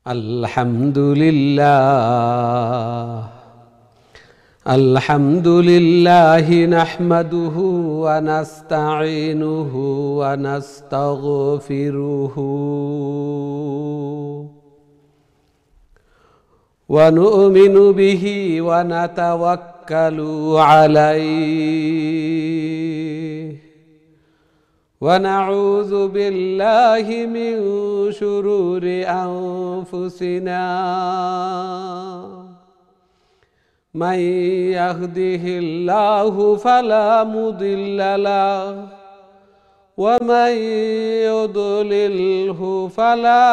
আলহামদুলিল্লাহি নাহমাদুহু ওয়া নাস্তাঈনুহু ওয়া নাস্তাগফিরুহু ওয়া নু'মিনু বিহি ওয়া নাতাওয়াক্কালু আলাইহি ওয়া নাউযু বিল্লাহি মিন শুরুরি আনফুসিনা মান ইয়াহদিহিল্লাহু ফালা মুদিল্লা লাহু ওয়া মান ইউদ্লিলহু ফালা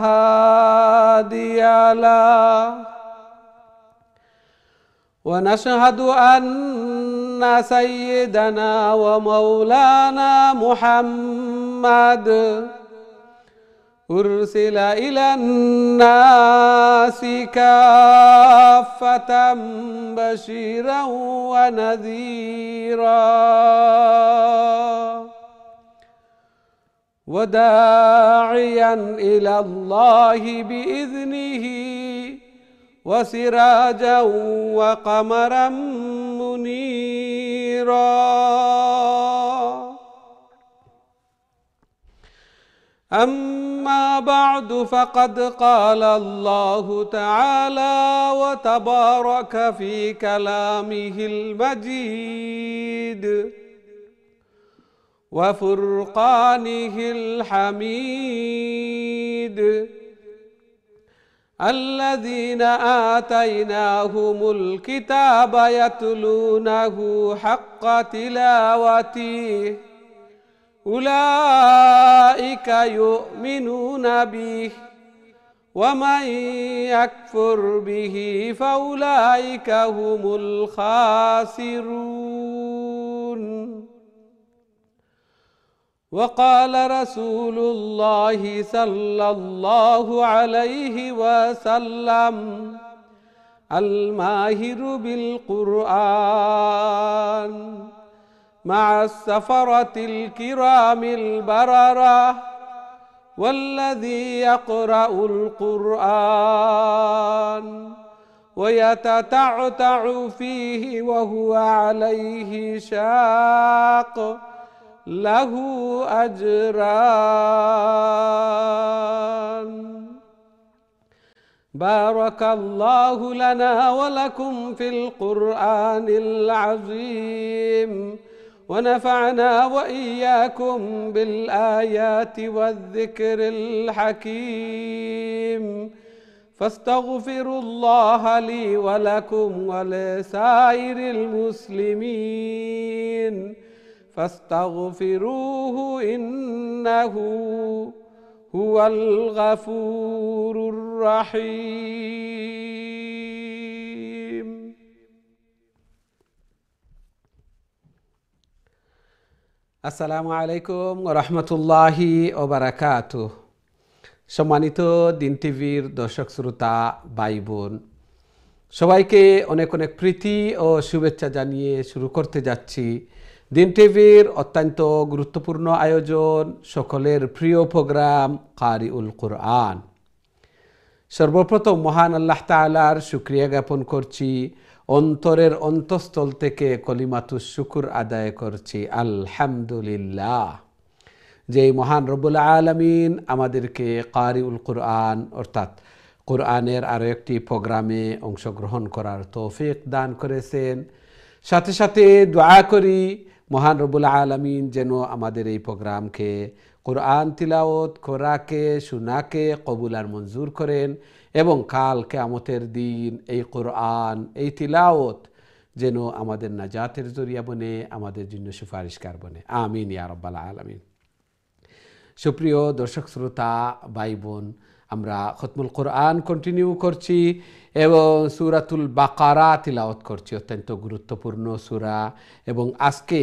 হাদিয়া লাহু ওয়া নাশহাদু আন্না সাইয়্যিদানা ওয়া মাওলানা মুহাম্মাদ উরসিলা ইলান নাসি কাফাতাম বাশীরাও ওয়া নাযীরা ওয়া দাঈয়ান ইলাল্লাহি বিইذনিহি ওয়া সিরাজাও ওয়া কামারাম মুনীরা أما بعد فقد قال الله تعالى وتبارك في كلامه المجيد وفرقانه الحميد الذين آتيناهم الكتاب يتلونه حق تلاوته أولئك يؤمنون به ومن يكفر به فأولئك هم الخاسرون وقال رسول الله صلى الله عليه وسلم الماهر بالقرآن مع السفرة الكرام البررة والذي يقرأ القرآن ويتتعتع فيه وهو عليه شاق له أجران. بارك الله لنا ولكم في القرآن العظيم ونفعنا وإياكم بالآيات والذكر الحكيم فاستغفروا الله لي ولكم ولسائر المسلمين فاستغفروه إنه هو الغفور الرحيم. আসসালামু আলাইকুম ওয়া রাহমাতুল্লাহি ওয়া বারাকাতুহু। সম্মানিত দিন টিভির দর্শক শ্রোতা ভাই বোন, সবাইকে অনেক অনেক প্রীতি ও শুভেচ্ছা জানিয়ে শুরু করতে যাচ্ছি দিন টিভির অত্যন্ত গুরুত্বপূর্ণ আয়োজন, সকলের প্রিয় প্রোগ্রাম কারিউল কুরআন। সর্বপ্রথম মহান আল্লাহ তাআলার শুকরিয়া জ্ঞাপন করছি, অন্তরের অন্তঃস্থল থেকে কলিমাতুশ শুকর আদায় করছি আলহামদুলিল্লাহ, যে মহান রব্বুল আলামিন আমাদেরকে কারিউল কুরআন অর্থাৎ কোরআনের আরও একটি প্রোগ্রামে অংশগ্রহণ করার তৌফিক দান করেছেন। সাথে সাথে দোয়া করি মহান রব্বুল আলামিন যেন আমাদের এই প্রোগ্রামকে কোরআন তিলাওয়াত করাকে শোনাকে কবুল আর মঞ্জুর করেন এবং কাল কিয়ামতের দিন এই কোরআন এই তিলাওয়াত যেন আমাদের নাজাতের জরিয়া বনে, আমাদের জন্য সুপারিশকার বনে, আমিন ইয়া রাব্বাল আলামিন। সুপ্রিয় দর্শক শ্রোতা ভাই বোন, আমরা খতমুল কোরআন কন্টিনিউ করছি এবং সূরাতুল বাকারা তিলাওয়াত করছি, অত্যন্ত গুরুত্বপূর্ণ সূরা। এবং আজকে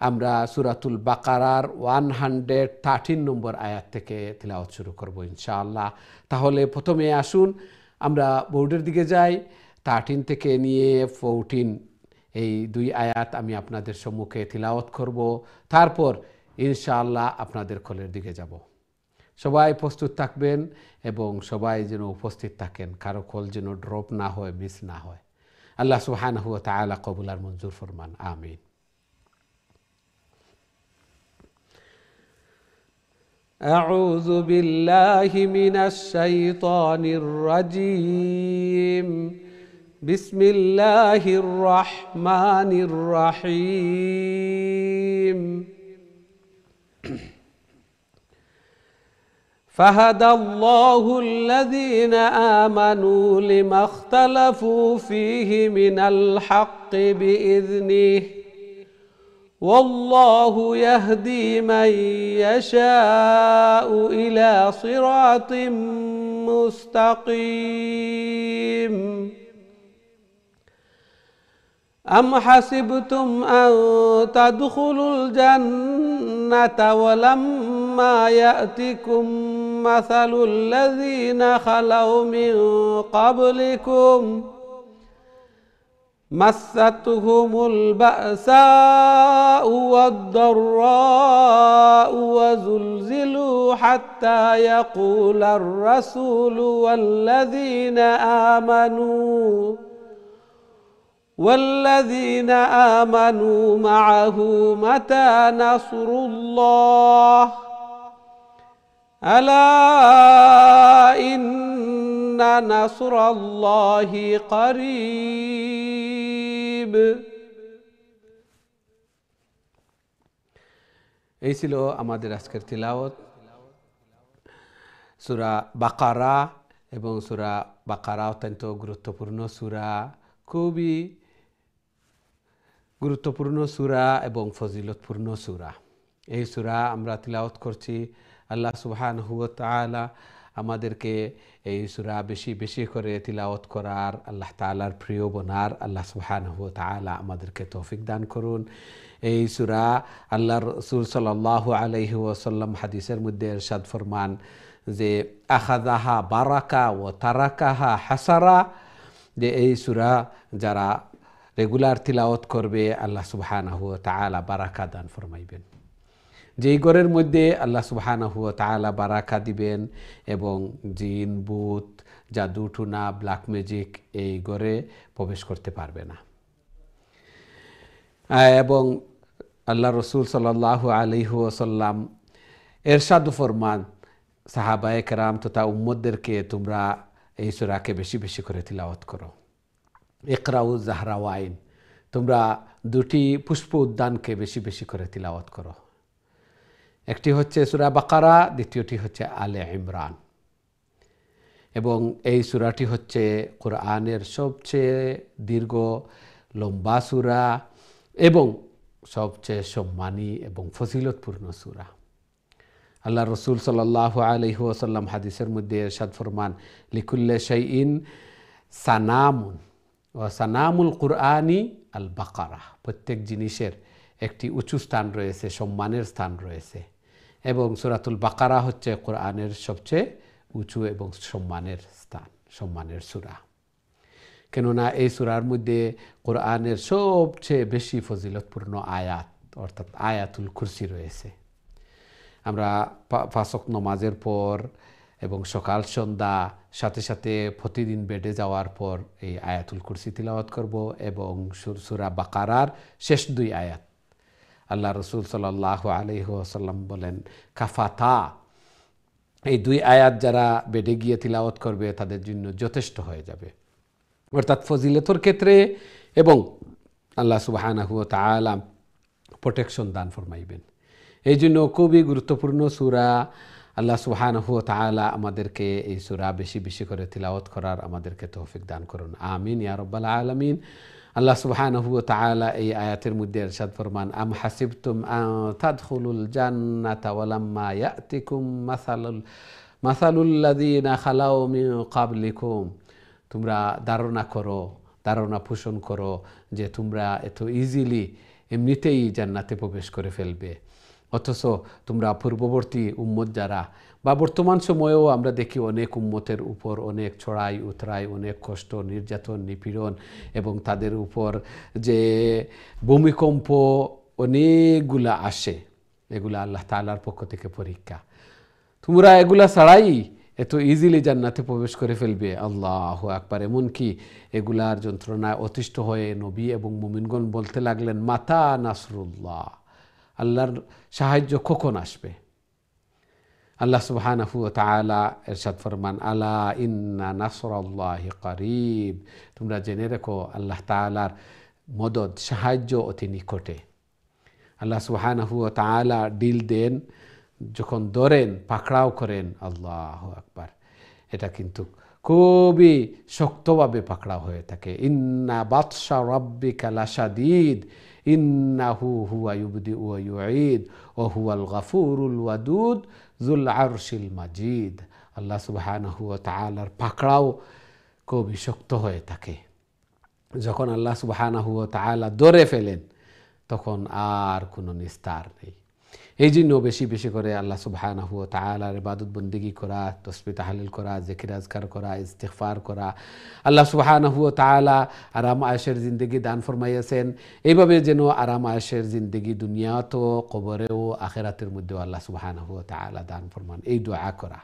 আমরা সূরাতুল বাকারার 113 নম্বর আয়াত থেকে তিলাওয়াত শুরু করব ইনশাআল্লাহ। তাহলে প্রথমে আসুন আমরা বোর্ডের দিকে যাই। 13 থেকে নিয়ে 14 এই দুই আয়াত আমি আপনাদের সম্মুখে তিলাওয়াত করব, তারপর ইনশাআল্লাহ আপনাদের কোলের দিকে যাব। সবাই প্রস্তুত থাকবেন এবং সবাই যেন উপস্থিত থাকেন, কারো কল যেন ড্রপ না হয়, মিস না হয়। আল্লাহ সুবহানাহু ওয়া তাআলা কবুল আর মঞ্জুর ফরমান, আমিন। أعوذ بالله من الشيطان الرجيم. بسم الله الرحمن الرحيم. فهدى الله الذين آمنوا لما اختلفوا فيه من الحق بإذنه والله يهدي من يشاء إلى صراط مستقيم. أم حسبتم أن تدخلوا الجنة ولما يأتكم مثل الذين خلوا من قبلكم مستهم البأساء والضراء وزلزلوا حتى يقول الرسول والذين آمنوا معه متى نصر الله ألا إن نصر الله قريب. এই ছিল আমাদের আজকের তিলাওয়াত সূরা বাকারা, এবং সূরা বাকারা অত্যন্ত গুরুত্বপূর্ণ সূরা, খুবই গুরুত্বপূর্ণ সূরা এবং ফজিলতপূর্ণ সূরা। এই সূরা আমরা তিলাওয়াত করছি। আল্লাহ সুবহানাহু ওয়া তাআলা আমাদেরকে এই সূরা বেশি বেশি করে তিলাওয়াত করার, আল্লাহ তাআলার প্রিয় বনার আল্লাহ সুবহানাহু ওয়া তাআলা আমাদেরকে তৌফিক দান করুন। এই সূরা আল্লাহর রাসূল সাল্লাল্লাহু আলাইহি ওয়াসাল্লাম হাদিসের মধ্যে ইরশাদ ফরমান যে আখাযাহা বারাকা ওয়া তারাকাহা হাসারা, যে এই সূরা যারা রেগুলার তিলাওয়াত করবে আল্লাহ সুবহানাহু ওয়া তাআলা বারাকা দান ফরমাইবেন। যেই ঘরের মধ্যে আল্লাহ সুবহানাহু ওয়া তাআলা বারাকা দিবেন এবং জিন, ভূত, জাদু টুনা, ব্ল্যাক ম্যাজিক এই ঘরে প্রবেশ করতে পারবে না। এবং আল্লাহ রাসূল সাল্লাল্লাহু আলাইহি ওয়াসাল্লাম ইরশাদ ফরমান সাহাবায়ে কেরাম তথা উম্মতদেরকে, তোমরা এই সূরাকে বেশি বেশি করে তিলাওয়াত করো। ইকরাউ জাহরাওয়াইন, তোমরা দুটি পুষ্প উদ্যানকে বেশি বেশি করে তিলাওয়াত করো। একটি হচ্ছে সূরা বাকারা, দ্বিতীয়টি হচ্ছে আলে ইমরান। এবং এই সূরাটি হচ্ছে কোরআনের সবচেয়ে দীর্ঘ লম্বা সূরা এবং সবচেয়ে সম্মানী এবং ফজিলতপূর্ণ সূরা। আল্লাহ রাসূল সাল্লাল্লাহু আলাইহি ওয়াসাল্লাম হাদিসের মধ্যে ইরশাদ ফরমান লিকুল্লি শাইইন সানামুন ওয়া সানামুল কুরআনি আল বাকারা, প্রত্যেক জিনিসের একটি উঁচু স্থান রয়েছে, সম্মানের স্থান রয়েছে, এবং সূরাতুল বাকারা হচ্ছে কোরআনের সবচেয়ে উঁচু এবং সম্মানের স্থান, সম্মানের সূরা। কেননা এই সূরার মধ্যে কোরআনের সবচেয়ে বেশি ফজিলতপূর্ণ আয়াত অর্থাৎ আয়াতুল কুরসি রয়েছে। আমরা পাঁচ ওয়াক্ত নামাজের পর এবং সকাল সন্ধ্যা সাথে সাথে প্রতিদিন বেডে যাওয়ার পর এই আয়াতুল কুরসি তিলাওয়াত করব। এবং সূরা বাকারার শেষ দুই আয়াত আল্লাহ রাসূল সাল্লাল্লাহু আলাইহি ওয়াসাল্লাম বলেন কাফাতা, এই দুই আয়াত যারা বেডে গিয়ে তিলাওয়াত করবে তাদের জন্য যথেষ্ট হয়ে যাবে, অর্থাৎ ফজিলতের ক্ষেত্রে এবং আল্লাহ সুবহানাহু ওয়া তাআলা প্রোটেকশন দান ফরমাইবেন। এই জন্য খুবই গুরুত্বপূর্ণ সূরা। আল্লাহ সুবহানাহু ওয়া তাআলা আমাদেরকে এই সূরা বেশি বেশি করে তিলাওয়াত করার আমাদেরকে তৌফিক দান করুন, আমিন ইয়া রাব্বাল আলামিন। আল্লাহ সুবহানাহু ওয়া তাআলা এই আয়াতের মধ্যে ইরশাদ ফরমান আম হাসিবতুম আন তাদখুলুল জান্নাতা ওয়ালাম্মা ইয়াতিকুম মাসালুল লাযিনা খালাউ মিন ক্বাবলিকুম, তোমরা ধারণা পোষণ করো যে তোমরা এত ইজিলি এমনিতেই জান্নাতে প্রবেশ করে ফেলবে, অথচ তোমরা পূর্ববর্তী উম্মত যারা বা বর্তমান সময়েও আমরা দেখি অনেক উম্মতের উপর অনেক চড়াই উতরাই, অনেক কষ্ট, নির্যাতন, নিপীড়ন এবং তাদের উপর যে ভূমিকম্প অনেকগুলা আসে, এগুলা আল্লাহ তাআলার পক্ষ থেকে পরীক্ষা। তোমরা এগুলা ছাড়াই এত ইজিলি জান্নাতে প্রবেশ করে ফেলবে। আল্লাহু আকবার। এমনকি এগুলার যন্ত্রণায় অতিষ্ঠ হয়ে নবী এবং মুমিনগণ বলতে লাগলেন, মাতা নাসরুল্লাহ, আল্লাহর সাহায্য কখন আসবে? আল্লাহ সুবহানাহু ওয়া তাআলা ইরশাদ ফরমান, আলা ইন্না নাসরাল্লাহি করিব, তোমরা জেনে রেখো আল্লাহ তাআলার মদদ, সাহায্য অতি নিকটে। আল্লাহ সুবহানাহু ওয়া তাআলা ডিল দেন, যখন ধরেন পাকড়াও করেন, আল্লাহু আকবার, এটা কিন্তু খুবই শক্তভাবে পাকড়াও হয়ে থাকে। ইন্না বাতশা রাব্বিকা লাশাদীদ ইন্নাহু হুয়া ইউবদিউ ওয়া ইউঈদ ওয়া হুয়াল গাফুরুল ওয়াদুদ যুল আরশিল মাজিদ। আল্লাহ সুবহানাহু ওয়া তাআলার পাকড়াও খুবই শক্ত হয়ে থাকে। যখন আল্লাহ সুবহানাহু ওয়া তাআলা ধরে ফেলেন, তখন আর কোনো নিস্তার নেই। এই জন্য বেশি বেশি করে আল্লাহ সুবহানাহু ওয়া তাআলার ইবাদত বন্দেগী করা, তাসবিহ তাহলিল করা, জিকির আজকার করা, ইস্তিগফার করা। আল্লাহ সুবহানাহু ওয়া তাআলা আরাম আয়েশের জিন্দেগি দান ফরমাইয়াছেন, এইভাবে যেন আরাম আয়েশের জিন্দেগি দুনিয়াতেও, কবরেও, আখিরাতের মধ্যেও আল্লাহ সুবহানাহু ওয়া তাআলা দান ফরমান। এই দোয়া করা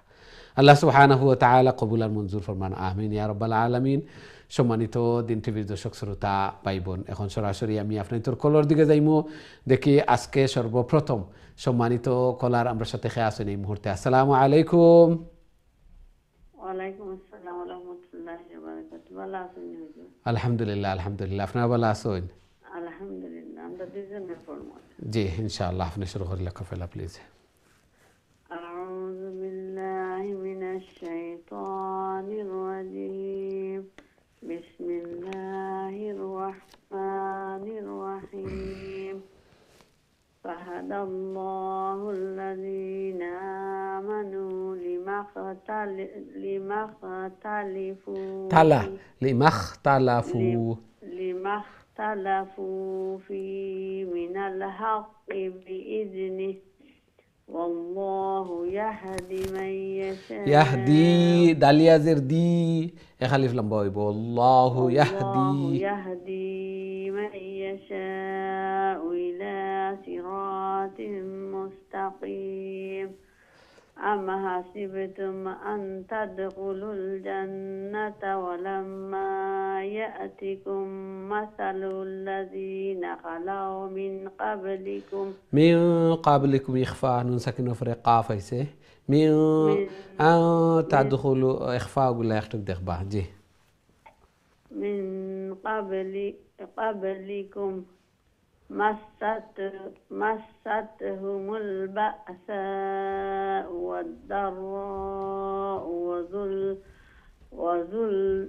আল্লাহ সুবহানাহু ওয়া তাআলা কবুল আর মঞ্জুর ফরমান, আমিন ইয়া রাব্বাল আলামিন। সম্মানিত দিন টিভির দর্শক শ্রোতা ভাই বোন, এখন সরাসরি আমি আপনাদের কলর দিকে যাইমু। দেখি আজকে সর্বপ্রথম সম্মানিত কলার আমরা সাথে খেয়ে আসেন এই মুহূর্তে। আসসালামু আলাইকুম। ওয়ালাইকুম আসসালাম ওয়া রাহমাতুল্লাহি ওয়া বারাকাতুহু। ভালো আছেন হুজুর? আলহামদুলিল্লাহ, আলহামদুলিল্লাহ। আপনারা ভালো আছেন? আলহামদুলিল্লাহ, আমরা দুজনের ফরমান। জি ইনশাআল্লাহ, আপনি শুরু করলে কফেলা প্লিজ। আউযু বিল্লাহি মিনাশ শাইতানির রাজীম। বিসমিল্লাহির রাহমানির রাহিম। فهدى الذين آمنوا لما اختلفوا তালা লিমা ইখতালাফু لما اختلفوا فيه من الحق بإذنه والله يهدي من ইয়াহদি يشاء দালিয়াজের দি এখালিফ লম্বা হইব, আল্লাহু ইয়াহদি। والله يهدي من يشاء إلى صراط مستقيم أم حسبتم أن تدخلوا الجنة ولما يأتكم مثل الذين خلوا من قبلكم মিন ক্বাবলিকুম, ইখফা নুন সাকিন উপরে কাফ হইছে। মিন من তাদখুলু, ইখফা গুলা একটু দেখবা। জি من قبلكم مستهم البأساء والضراء وزل-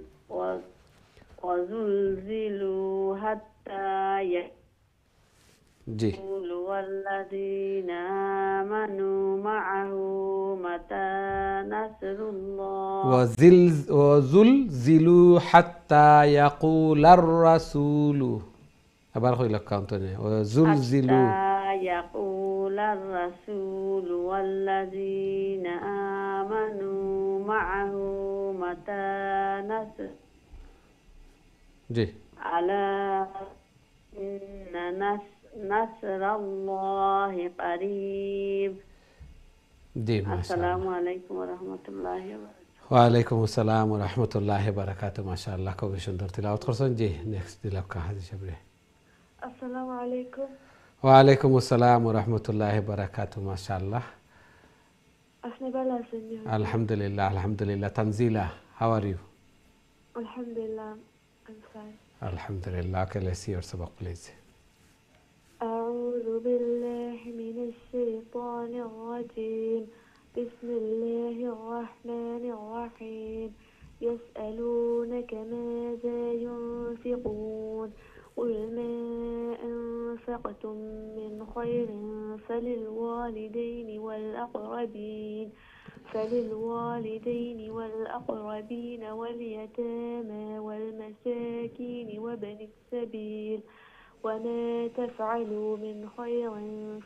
وزلزلوا حتى জি يقول والذين آمنوا معه متى نصر الله ওয়াজুলজিলু হাত্তা ইয়াকুলার রাসূলু। আবার কইল কাউন্টনে, ওয়াজুলজিলু। حتى يقول الرسول والذين آمنوا معه متى نصر জি على إن نصر الله قريب জি মাশাআল্লাহ। السلام عليكم ورحمة الله وبركاته ওয়ালাইকুম আসসালাম ওয়া রাহমাতুল্লাহি ওয়া বারাকাতুহু। মাশাআল্লাহ, খুবই সুন্দর তিলাওয়াত করছেন। জি নেক্সট দিলাম হাজি সাহেব। السلام عليكم ওয়ালাইকুম আসসালাম ওয়া রাহমাতুল্লাহি ওয়া বারাকাতুহু। মাশাআল্লাহ, أحنا بلا سنة আলহামদুলিল্লাহ, আলহামদুলিল্লাহ। Tanzila, how are you? الحمد لله I'm fine আলহামদুলিল্লাহ। Okay, let's see your sabaq please. أعوذ بالله من الشيطان الرجيم بسم الله الرحمن الرحيم يسألونك ماذا ينفقون قل ما أنفقتم من خير فللوالدين واليتامى والمساكين وابن السبيل وما تفعلوا من خير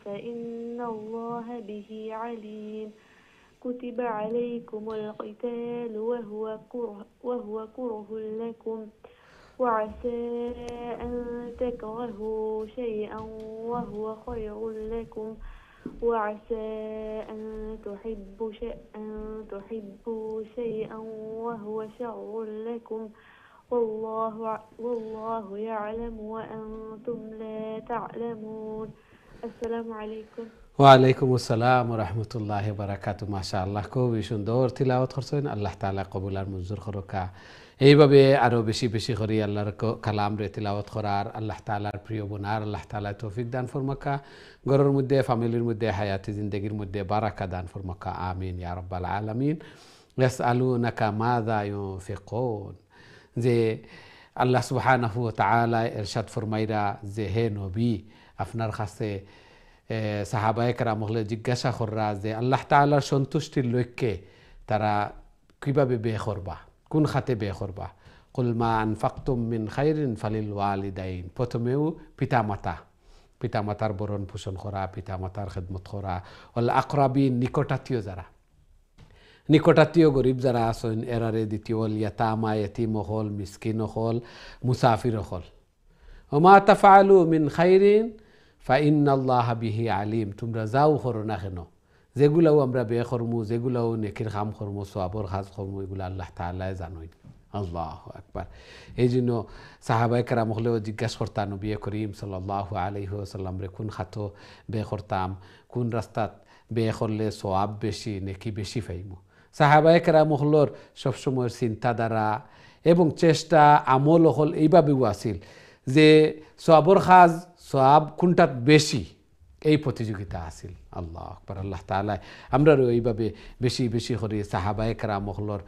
فإن الله به عليم كتب عليكم القتال وهو كره لكم وعسى أن تكرهوا شيئا وهو خير لكم وعسى أن تحبوا شيئا وهو شر لكم والله يعلم وأنتم لا تعلمون السلام عليكم ওয়ালাইকুম আসসালাম রহমতুল্লাহ বারাকাত। মাশাআল্লাহ, খুবই সুন্দর তিলাওয়াত করছেন। আল্লাহ তাআলা কবুল আর মঞ্জুর করুকা। এইভাবে আরো বেশি বেশি করে আল্লাহর কালাম রে তিলাওয়াত করার, আল্লাহ তাআলার প্রিয় বোনার আল্লাহ তাআলা তৌফিক দান ফরমাকা। ঘরের মধ্যে, ফ্যামিলির মধ্যে, হায়াতি জিন্দেগির মধ্যে বারাকা দান ফরমাকা। আমিন ইয়া রাব্বাল আলামিন। ইয়াসআলুনাকা মাযা ইউনফিকুন, যে আল্লাহ সুবহানাহু ওয়া তাআলা ইরশাদ ফরমাইরা যে হে নবী, আপনার কাছে সাহাবায়ে কেরাম হলে জিজ্ঞাসা কররা যে আল্লাহ তাআলার সন্তুষ্টির লক্ষ্যে তারা কিভাবে ব্যয় করবা, কোন খাতে ব্যয় করবা। কুল মা আনফাকতুম মিন খাইরিন ফালিল ওয়ালিদাইন, প্রথমেও পিতামাতার বরণ পোষণ করা, পিতামাতার খেদমত করা। ওয়াল আকরাবিন, নিকটাত্মীয় যারা, নিকটাত্মীয় গরিব যারা আছেন এরারে দ্বিতীয়। ওয়াল ইয়াতামা, ইয়াতিম হল, মিসকিন হল, মুসাফির হল। ওমা তাফআলু মিন খাইরিন ফাইন্নাল্লাহ বিহি আলিম, তোমরা যাও করো না কেন, যেগুলাও আমরা ব্যয় করমু, যেগুলাও নেকির কাম করমু, সওয়াবের কাজ করমু, এগুলো আল্লাহ তাআলাই জানেন। আল্লাহু আকবার। এই জন্য সাহাবায়ে কেরাম হলেও জিজ্ঞাসা করতাম নবী করিম সাল্লাল্লাহু আলাইহি ওয়াসাল্লাম রে কোন খাতো ব্যয় করতাম, কোন রাস্তাত ব্যয় করলে সওয়াব বেশি, নেকি বেশি পাইমু। সাহাবায়ে কেরাম হলর সবসময় চিন্তাধারা এবং চেষ্টা আমল হল এইভাবেও আছিল যে সওয়াবর কাজ, সওয়াব কোনটাত বেশি, এই প্রতিযোগিতা আছিল। আল্লাহ আকবার। আল্লাহ তাআলা আমরাও এইভাবে বেশি বেশি করে সাহাবায়ে কেরাম হলর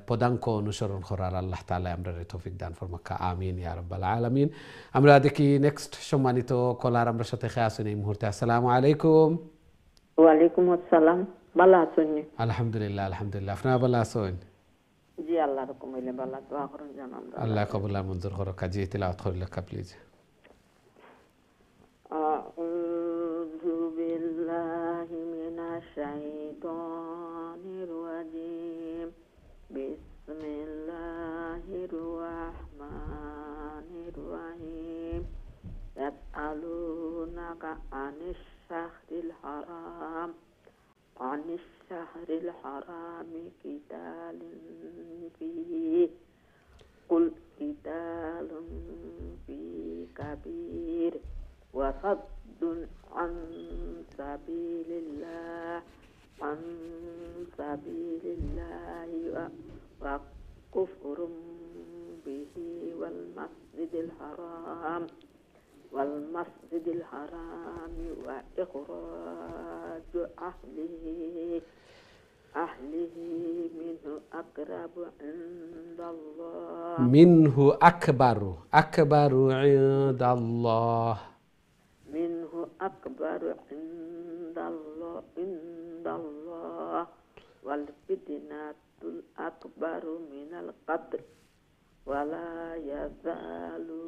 পদাঙ্ক অনুসরণ করার আল্লাহ তাআলা আমরা তৌফিক দান ফরমাকা। আমিন ইয়া রাব্বাল আলামিন। আমরা দেখি নেক্সট সম্মানিত কলার আমরা সাথে খেয়ে আসুন এই মুহূর্তে। আসসালামু আলাইকুম। ওয়ালাইকুম আসসালাম। ভালো আছেন? আলহামদুলিল্লাহ, আলহামদুলিল্লাহ। আপনারা ভালো আছেন? জি, আল্লাহর হুকুম হইলে ভালো। দোয়া করুন যেন আমরা। আল্লাহ কবুল আর মঞ্জুর করুক। জি তিলাওয়াত করিলে প্লিজ। আউযু বিল্লাহি মিনাশ শাইতানির রাজিম। বিসমিল্লাহির রাহমানির রাহিম। ইয়াসআলুনাকা আনিশ শাহরিল হারাম কিতালিন ফিহি কুল কিতালুন ফি কাবীর ওয়া সাদ্দুন আন সাবিলিল্লাহি ওয়া কুফরুম বিহি ওয়াল মাসজিদিল হারাম ওয়া ইখরাজু আহলিহি মিনহু আকবারু ইনদাল্লাহ ওয়াল ফিতনাতুল আকবারু মিনাল কতল ওয়ালা ইয়াযালু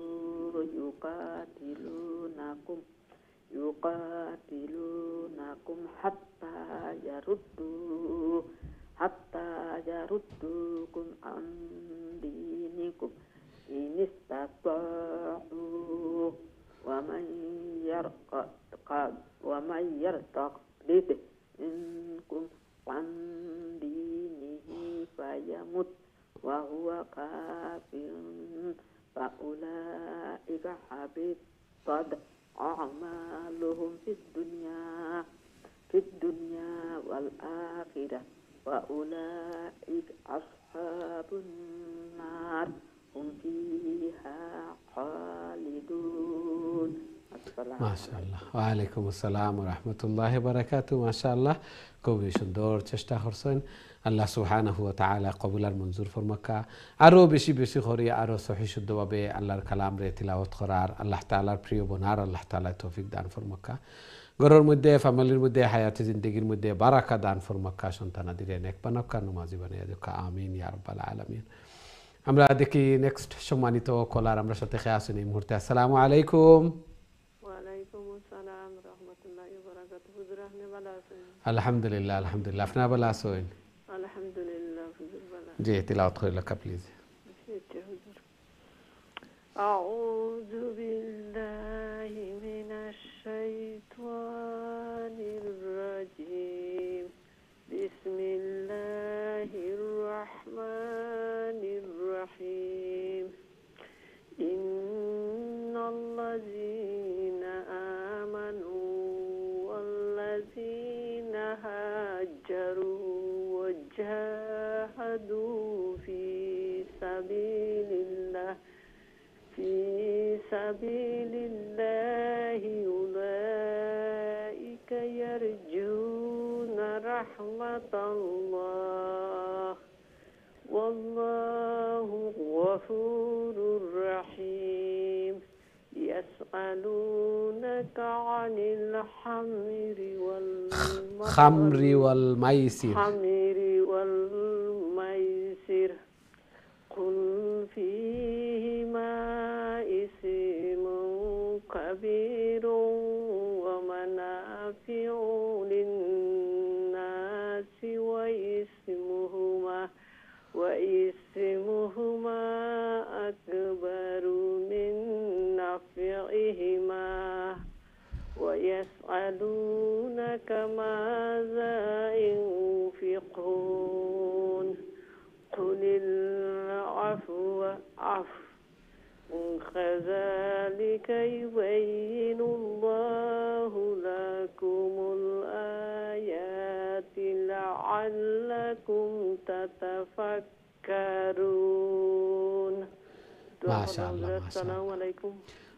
yuqatilunakum hatta yaruddukum an dinikum in istata'u wa man yartaqid minkum an dinihi fayamut wa huwa kafirun fa ulaika habitat a'maluhum fid dunya wal akhirah wa ulaika ashabun nar hum fiha khalidun. মাশাআল্লাহ। ওয়ালাইকুম আসসালাম ওয়া রাহমাতুল্লাহি ওয়া বারাকাতুহু। মাশাআল্লাহ, খুবই সুন্দর চেষ্টা করছেন। আল্লাহ সুবহানাহু ওয়া তাআলা কবুল আর মঞ্জুর ফরমাকা। আরো বেশি বেশি করে আরো সহিহ শুদ্ধভাবে আল্লাহর কালাম রে তিলাওয়াত করার আল্লাহ তাআলার প্রিয় বোনার আল্লাহ তাআলা তৌফিক দান ফরমাকা। ঘরের মধ্যে, ফ্যামিলির মধ্যে, হায়াতে জিন্দেগির মধ্যে বারাকা দান ফরমাকা। সন্তানাদিরে নেক বানাকা, নমাজি বানিয়ে দেখা। আমিন ইয়া রাব্বাল আলামিন। আমরা দেখি নেক্সট সম্মানিত কলার আমরা সাথে খেয়ে আসুন এই মুহূর্তে। আসসালামু আলাইকুম। আলহামদুলিল্লাহ, আলহামদুলিল্লাহ। আপনারা ভালো আছেন? আলহামদুলিল্লাহ হুজুর ভালো। জি তিলাওয়াত করিলে প্লিজ। أعوذ بالله من الشيطان الرجيم. بسم الله الرحمن الرحيم. إن الذين آمنوا والذين هاجروا وجاهدوا في سبيل الله أولئك يرجون رحمة الله والله غفور رحيم. يسألونك عن الخمر والميسر قل فيهما إثم كبير ومنافع للناس وإثمهما أكبر من نفعهما ويسألونك ماذا ينفقون قل العفو كذلك يبين الله لكم الآيات لعلكم تتفكرون. ما شاء الله. السلام عليكم.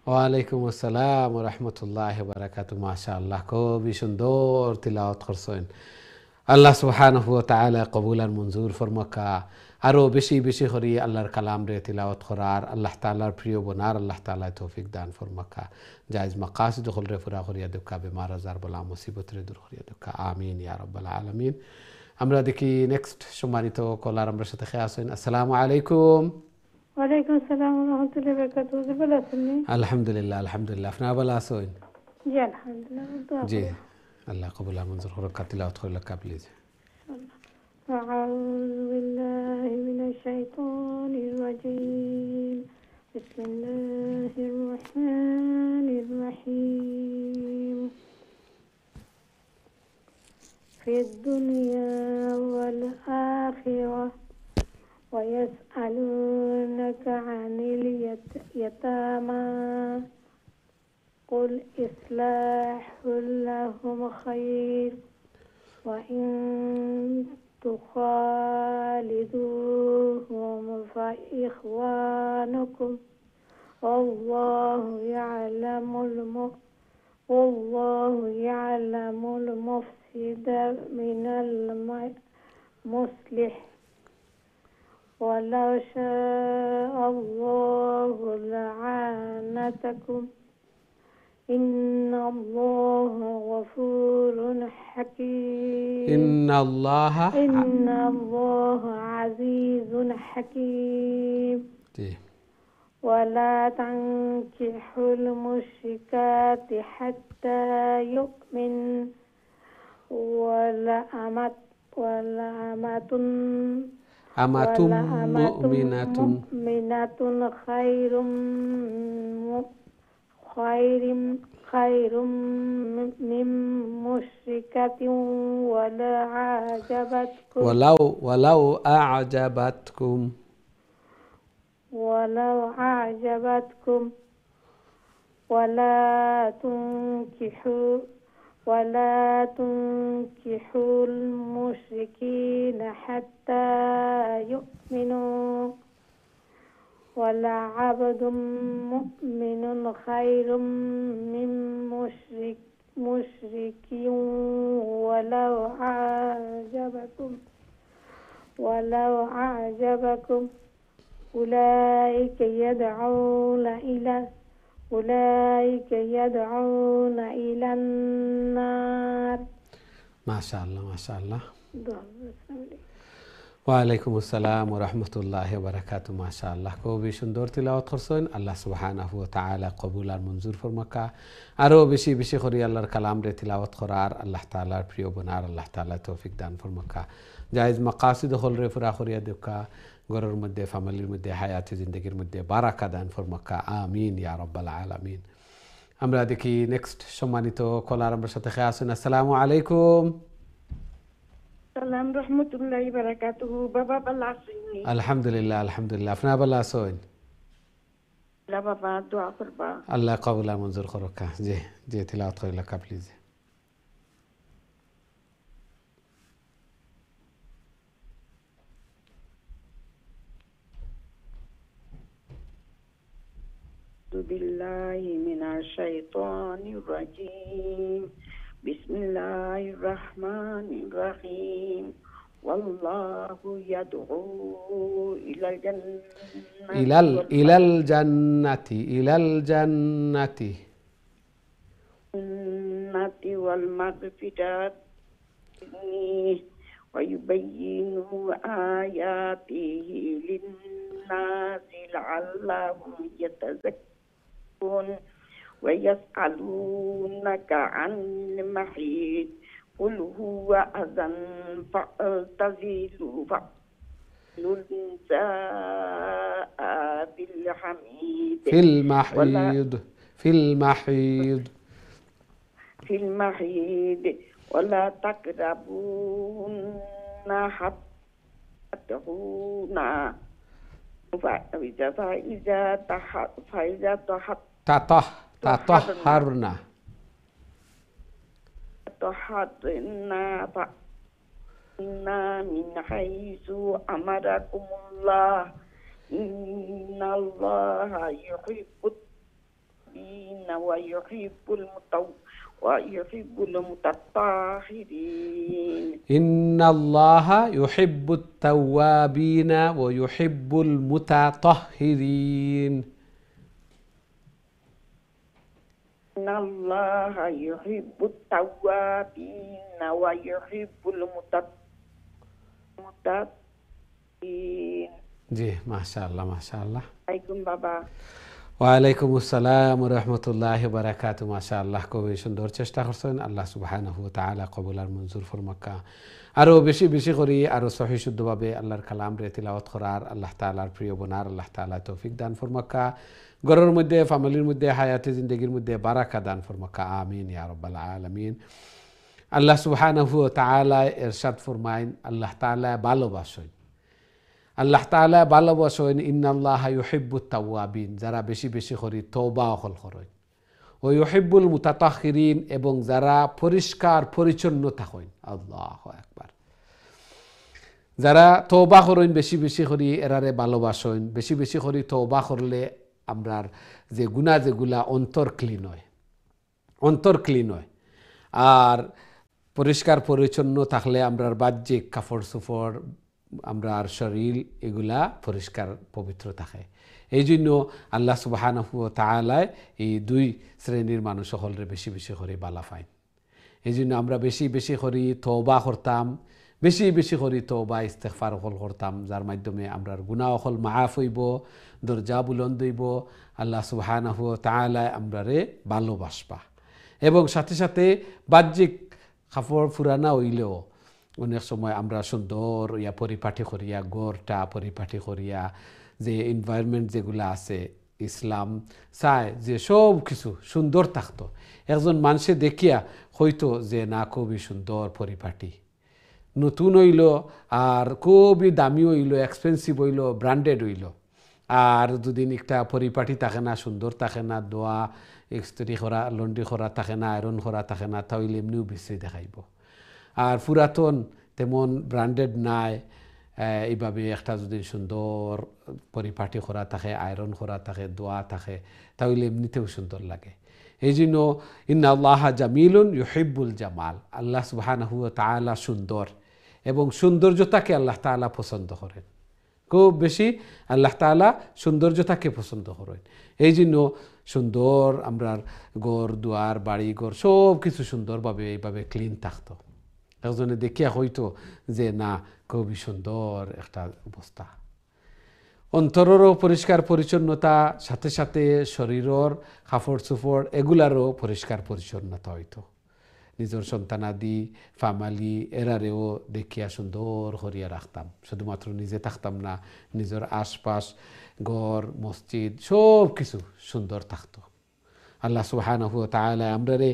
ওয়ালাইকুম আসসালাম ওয়া রাহমাতুল্লাহি ওয়া বারাকাতুহু। মাশাআল্লাহ, খুবই সুন্দর তিলাওয়াত করছেন। আল্লাহ সুবহানাহু ওয়া তাআলা কবুল আর মঞ্জুর ফরমাকা। আরো বেশি বেশি করে আল্লাহর কালাম রে তিলাওয়াত করার, আল্লাহ তাআলার প্রিয় বনার আল্লাহ তাআলা তৌফিক দান ফরমাকা। জায়েজ মাকাসিদ হল রে পুরা করিয়া দুকা বেমার আজার বলা মুসিবত রে দূর করিয়া দুকা। আমিন ইয়া রাব্বাল আলামিন। আমরা দেখি নেক্সট সম্মানিত কলার আমরা সাথে খেয়ে আসেন। আসসালামু আলাইকুম। ওয়ালাইকুম আসসালাম ওয়া রাহমাতুল্লাহি ওয়া বারাকাতুহু। ভালো আছেন? আলহামদুলিল্লাহ আলহামদুলিল্লাহ। আপনারা ভালো আছেন? জি আলহামদুলিল্লাহ। জি আল্লাহ কবুল আর মঞ্জুর করুক। তিলাওয়াত করলে প্লিজ। أعوذ بالله من الشيطان الرجيم. بسم الله الرحمن الرحيم. في الدنيا والآخرة ويسألونك عن اليتامى قل إصلاح لهم خير وإن تخالدوهم فإخوانكم والله يعلم المفسد من المصلح ولو شاء الله لعنتكم إن الله غفور حكيم. إن الله عزيز حكيم. ولا تنكحوا المشركات حتى يؤمن ولا أمة مؤمنة خير من مشركة ولو أعجبتكم ولا تنكحوا المشركين حتى يؤمنوا ولعبد مؤمن خير من مشرك ولو أعجبكم أولئك يدعون إلى النار. ما شاء الله ما شاء الله. ওয়ালাইকুম আসসালাম ওয়া রাহমাতুল্লাহি ওয়া বারাকাতুহু। মাশাআল্লাহ, খুবই সুন্দর তিলাওয়াত করছেন। আল্লাহ সুবহানাহু ওয়া তাআলা কবুল আর মঞ্জুর ফরমাকা। আরো বেশি বেশি করে আল্লাহর কালাম রে তিলাওয়াত করার, আল্লাহ তাআলার প্রিয় বনার আল্লাহ তাআলা তৌফিক দান ফরমাকা। জায়েজ মাকাসিদ হল রে পুরা করিয়া দেখা। ঘরের মধ্যে, ফ্যামিলির মধ্যে, হায়াতে জিন্দগির মধ্যে বারাকা দান ফরমাক্কা। আমিন ইয়া রাব্বাল আলামিন। আমরা দেখি নেক্সট সম্মানিত কলার আমার সাথে খেয়ে আসুন। আসসালামু আলাইকুম। সালাম রহমতুল্লাহি বারাকাতুহু। বাবা ভালো আছেন? আলহামদুলিল্লাহ, আলহামদুলিল্লাহ। আপনার ভালো আছেন? বাবা দোয়া করবা। আল্লাহ কবুল আর মঞ্জুর করুক। জি জি, তিলাওয়াত করিলাকা প্লিজ। বিল্লাহি মিনাশ শাইতানির রাজিম। বিসমিল্লাহির রহমানির রহিম। ওয়াল্লাহু ইয়াদউ ইলাল জান্নাতি ইলাল জান্নাতি, ইলাল জান্নাতি ওয়াল মাগফিরাত ওয়া ইউবাইয়িনু আয়াতিহি লিন-নাসি লাআল্লাহুম ইয়াতাযাক্কারুন ওয়া ইয়াসআলুনাকা আনিল মাহিদ কুল হুয়া আযান ফা'তাযিলু ফিল মাহিদ, ফিল মাহিদ في المحيض ولا تقربون حتى تطهرن فإذا تطهرن فإن من حيث أمركم الله إن الله يحب التوابين ويحب المتطهرين. إن الله يحب التوابين ويحب المتطهرين. إن الله يحب التوابين ويحب المتطهرين. জি, মাশাআল্লাহ মাশাআল্লাহ। আলাইকুম বাবা। ওয়ালাইকুম আসসালাম রহমতুল্লাহ বারাকাতু। মাশাআল্লাহ, খুবই সুন্দর চেষ্টা করছেন। আল্লাহ সুবহানাহু ওয়া তাআলা কবুল আর মঞ্জুর ফরমাক্কা। আরও বেশি বেশি করি আরও সহি শুদ্ধভাবে আল্লাহর কালাম রে তিলাওয়াত করার আল্লাহ তাআলার প্রিয় বোনার আল্লাহ তাআলা তৌফিক দান ফরমাক্কা। ঘরের মধ্যে, ফ্যামিলির মধ্যে, হায়াতে জিন্দগির মধ্যে বারাকা দান ফরমাক্কা। আমিন ইয়া রাব্বাল আলামিন। আল্লাহ সুবহানাহু ওয়া তাআলা ইরশাদ ফরমাইন, আল্লাহ তাআলা ভালোবাসেন, আল্লাহ তাআলা ভালোবাসেন ইন্নাল্লাহা ইউহিব্বুত তাওয়াবিন, যারা বেশি বেশি করে তওবা হল করেন, ও ইউহিব্বুল মুতাতাহহিরিন, এবং যারা পরিষ্কার পরিচ্ছন্ন থাকেন। আল্লাহু আকবার। যারা তওবা করেন বেশি বেশি করে, এরারে ভালোবাসেন। বেশি বেশি করে তওবা করলে আমরার যে গুনাহ যেগুলা অন্তর ক্লিন হয়, অন্তর ক্লিন হয়। আর পরিষ্কার পরিচ্ছন্ন থাকলে আমরার বাহ্যিক কাপড় চোপড়, আমরার শরীর, এগুলা পরিষ্কার পবিত্র থাকে। এই জন্য আল্লাহ সুবহানাহু ওয়া তাআলা এই দুই শ্রেণীর মানুষ সকলরে বেশি বেশি করে বালা পায়। এই জন্য আমরা বেশি বেশি করে তওবা করতাম, বেশি বেশি করে তওবা ইস্তেগফার করতাম, যার মাধ্যমে আমরার গুনাহ হল মাফ হইব, দরজা বুলন্দ হইব, আল্লাহ সুবহানাহু ওয়া তাআলা আমরারে ভালোবাসবা। এবং সাথে সাথে বাহ্যিক কাপড় ফুরানা হইলেও অনেক সময় আমরা সুন্দর পরিপাটি করিয়া, গড়টা পরিপাটি করিয়া, যে এনভায়রনমেন্ট যেগুলো আছে, ইসলাম চায় যে সব কিছু সুন্দর থাকতো। একজন মানুষে দেখিয়া হয়তো যে না, খুবই সুন্দর পরিপাটি, নতুন হইল, আর খুবই দামি হইল, এক্সপেন্সিভ হইল, ব্র্যান্ডেড হইল। আর দুদিন একটা পরিপাটি থাকে না, সুন্দর থাকে না, দোয়া ইস্ত্রি করা, লন্ড্রি করা থাকে না, আয়রন করা থাকে না, তাহলে এমনিও বিশ্রী দেখাইব। আর পুরাতন তেমন ব্র্যান্ডেড নাই, এইভাবে একটা যদি সুন্দর পরিপাটি করা থাকে, আয়রন করা থাকে, দোয়া থাকে, তাহলে এমনিতেও সুন্দর লাগে। এই জন্য ইন্নাল্লাহা জামিলুন ইউহিব্বুল জামাল, আল্লাহ সুবহানাহু ওয়া তাআলা সুন্দর, এবং সৌন্দর্যতাকে আল্লাহ তাআলা পছন্দ করেন খুব বেশি। আল্লাহ তাআলা সৌন্দর্যতাকে পছন্দ করেন। এই জন্য সুন্দর আমরা ঘর দুয়ার, বাড়ি ঘর সব কিছু সুন্দরভাবে এইভাবে ক্লিন থাকতো। একজনে দেখিয়া হইতো যে না, খুবই সুন্দর একটা অবস্থা। অন্তরেরও পরিষ্কার পরিচ্ছন্নতা, সাথে সাথে শরীরের কাপড় চোপড় এগুলারও পরিষ্কার পরিচ্ছন্নতা হইতো। নিজের সন্তানাদি ফ্যামিলি এরারেও দেখিয়া সুন্দর করিয়া রাখতাম। শুধুমাত্র নিজে থাকতাম না, নিজের আশপাশ ঘর মসজিদ সব কিছু সুন্দর থাকতো। আল্লাহ সুবহানাহু ওয়া তাআলা আমরারে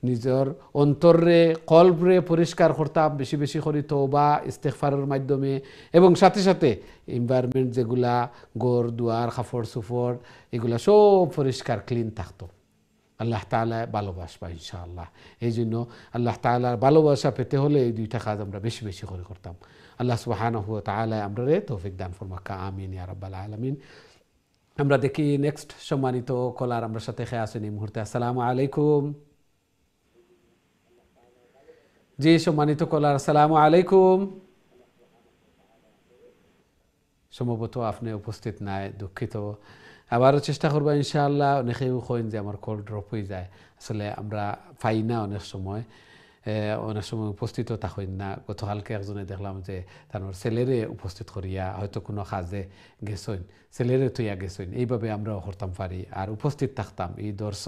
নিজের অন্তরে কলবরে পরিষ্কার করতাম বেশি বেশি করে তওবা ইস্তেগফারের মাধ্যমে, এবং সাথে সাথে এনভায়রনমেন্ট যেগুলা ঘর দুয়ার কাপড় চোপড় এগুলা সব পরিষ্কার ক্লিন থাকতো। আল্লাহ তাআলা ভালোবাসবা ইনশাআল্লাহ। এই জন্য আল্লাহ তাআলার ভালোবাসা পেতে হলে এই দুইটা কাজ আমরা বেশি বেশি করে করতাম। আল্লাহ সুবহানাহু ওয়া তাআলা আমরারে তৌফিক দান ফরমাক্কা, আমিন ইয়া রাব্বাল আলামিন। আমরা দেখি নেক্সট সম্মানিত কলার আমরা সাথে খেয়ে আসেন এই মুহূর্তে। আসসালামু আলাইকুম। জি সম্মানিত কলার, আসসালামু আলাইকুম। সম্ভবত আপনি উপস্থিত নাই, দুঃখিত। আবারও চেষ্টা করবো ইনশাআল্লাহ। অনেকেই কইন যে আমার কল ড্রপ হয়ে যায়, আসলে আমরা পাই না অনেক সময় উপস্থিত থাকেন না। গতকালকে একজনে দেখলাম যে তার ছেলেরে উপস্থিত করিয়া হয়তো কোনো কাজে গেছেন, ছেলেরে তুইয়া গেছেন, এইভাবে আমরাও করতাম পারি আর উপস্থিত থাকতাম। এই দর্শ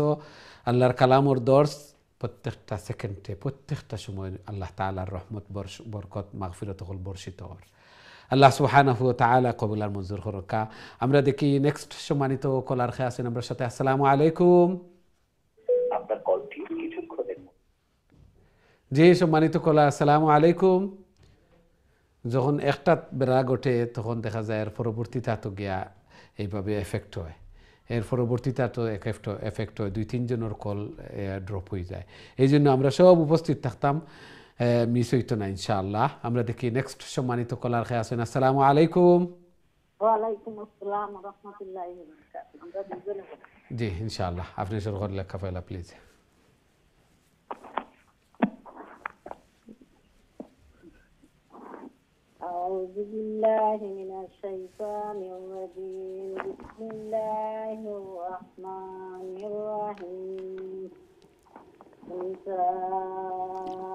আল্লাহর কালামর দর্শ প্রত্যেকটা সেকেন্ডে প্রত্যেকটা সময় আল্লাহ তাআলার রহমত বরকত মাগফিরত হল বর্ষিত হর। আল্লাহ সুবহানাহু ওয়া তাআলা কবুল আর মঞ্জুর করুকা। আমরা দেখি নেক্সট সম্মানিত কলার খেয়ে আছেন আমরা সাথে। আসসালামু আলাইকুম। আপনার কলটি কিছুক্ষণের জি সম্মানিত কলার, আসসালামু আলাইকুম। যখন একটা বেড়া ঘটে তখন দেখা যায় এর পরবর্তীতে তো গিয়া এইভাবে এফেক্ট হয়, এর পরবর্তীতে তো এফেক্ট হয়, 2-3 জনের কল ড্রপ হয়ে যায়। এই জন্য আমরা সব উপস্থিত থাকতাম, মিস হইতো না ইনশাআল্লাহ। আমরা দেখি নেক্সট সম্মানিত কলার খেয়ে আছেন। আসসালামু আলাইকুম। ওয়ালাইকুম আসসালাম ওয়া রাহমাতুল্লাহি ওয়া বারাকাতুহু। আমরা দুজনে জি ইনশাআল্লাহ, আপনি শুরু করে লেখা ফেলা প্লিজ। أعوذ بالله من الشيطان الرجيم. بسم الله الرحمن الرحيم. نساؤكم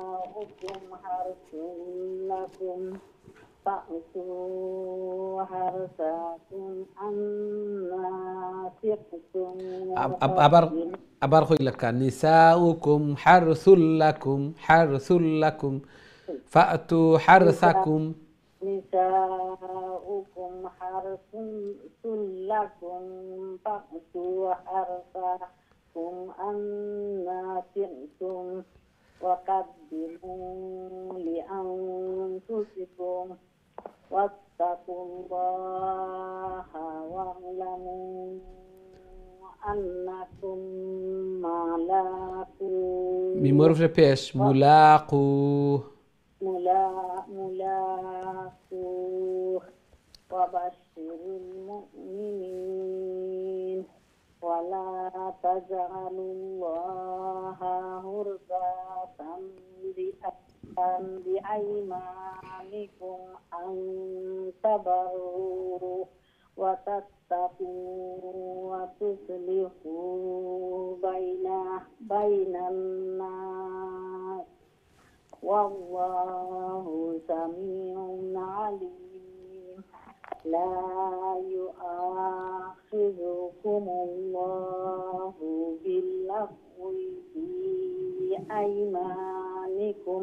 حرث لكم فأتوا حرثكم أنى شئتم. আবার কইলাকা নিসাউকুম হারসুল লাকুম ফাতু হারসাকুম। نساؤكم حرث لكم فأتوا حرثكم أنى شئتم وقدموا لأنفسكم واتقوا الله واعلموا أنكم ملاقوه. মিমরফে পেশ মুলাকু ملاقوه وبشر المؤمنين ولا تجعلوا الله عرضة بأيمانكم أن تبروا وتتقوا وتصلحوا بين الناس والله سميع عليم. لا يؤاخذكم الله باللغو في أيمانكم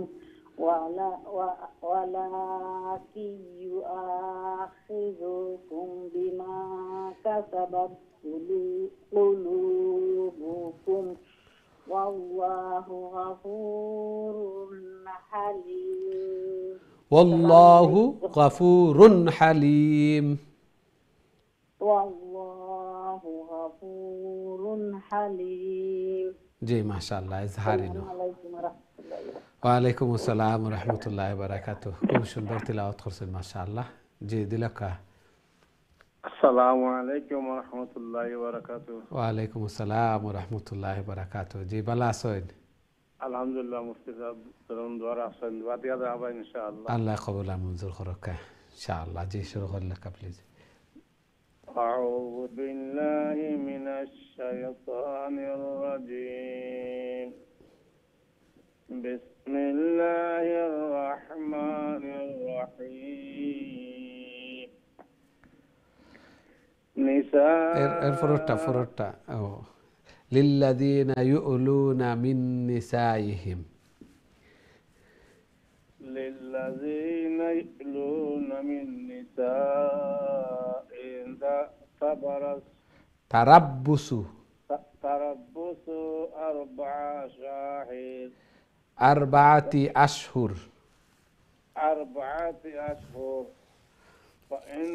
ولكن يؤاخذكم بما كسبت قلوبكم والله غفور حليم. والله غفور حليم. والله غفور حليم. জি মাশাআল্লাহ, ইজহারিনো। আসসালামু আলাইকুম। ওয়ালাইকুম আসসালাম ওয়া রাহমাতুল্লাহি ওয়া বারাকাতুহু। খুব সুন্দর তিলাওয়াত করছেন মাশাআল্লাহ। জি দিলাকা। আসসালামু আলাইকুম ওয়া রাহমাতুল্লাহি ওয়া বারাকাতুহু। ওয়ালাইকুম আসসালাম ওয়া রাহমাতুল্লাহি ওয়া বারাকাতুহু। জি ভালো আছেন? আলহামদুলিল্লাহ মুফতি সাহেব দরুন দোয়া আছেন বাদিয়া দাবা ইনশাআল্লাহ। আল্লাহ কবুল আর মঞ্জুর করুক ইনশাআল্লাহ। জি শুরু করে লেখা প্লিজ। أعوذ بالله من الشيطان الرجيم. بسم الله الرحمن الرحيم. فرطة للذين يؤلون من نسائهم. للذين يؤلون من نسائهم تربص تربص أربع شهور 4 أشهر 4 أشهر فإن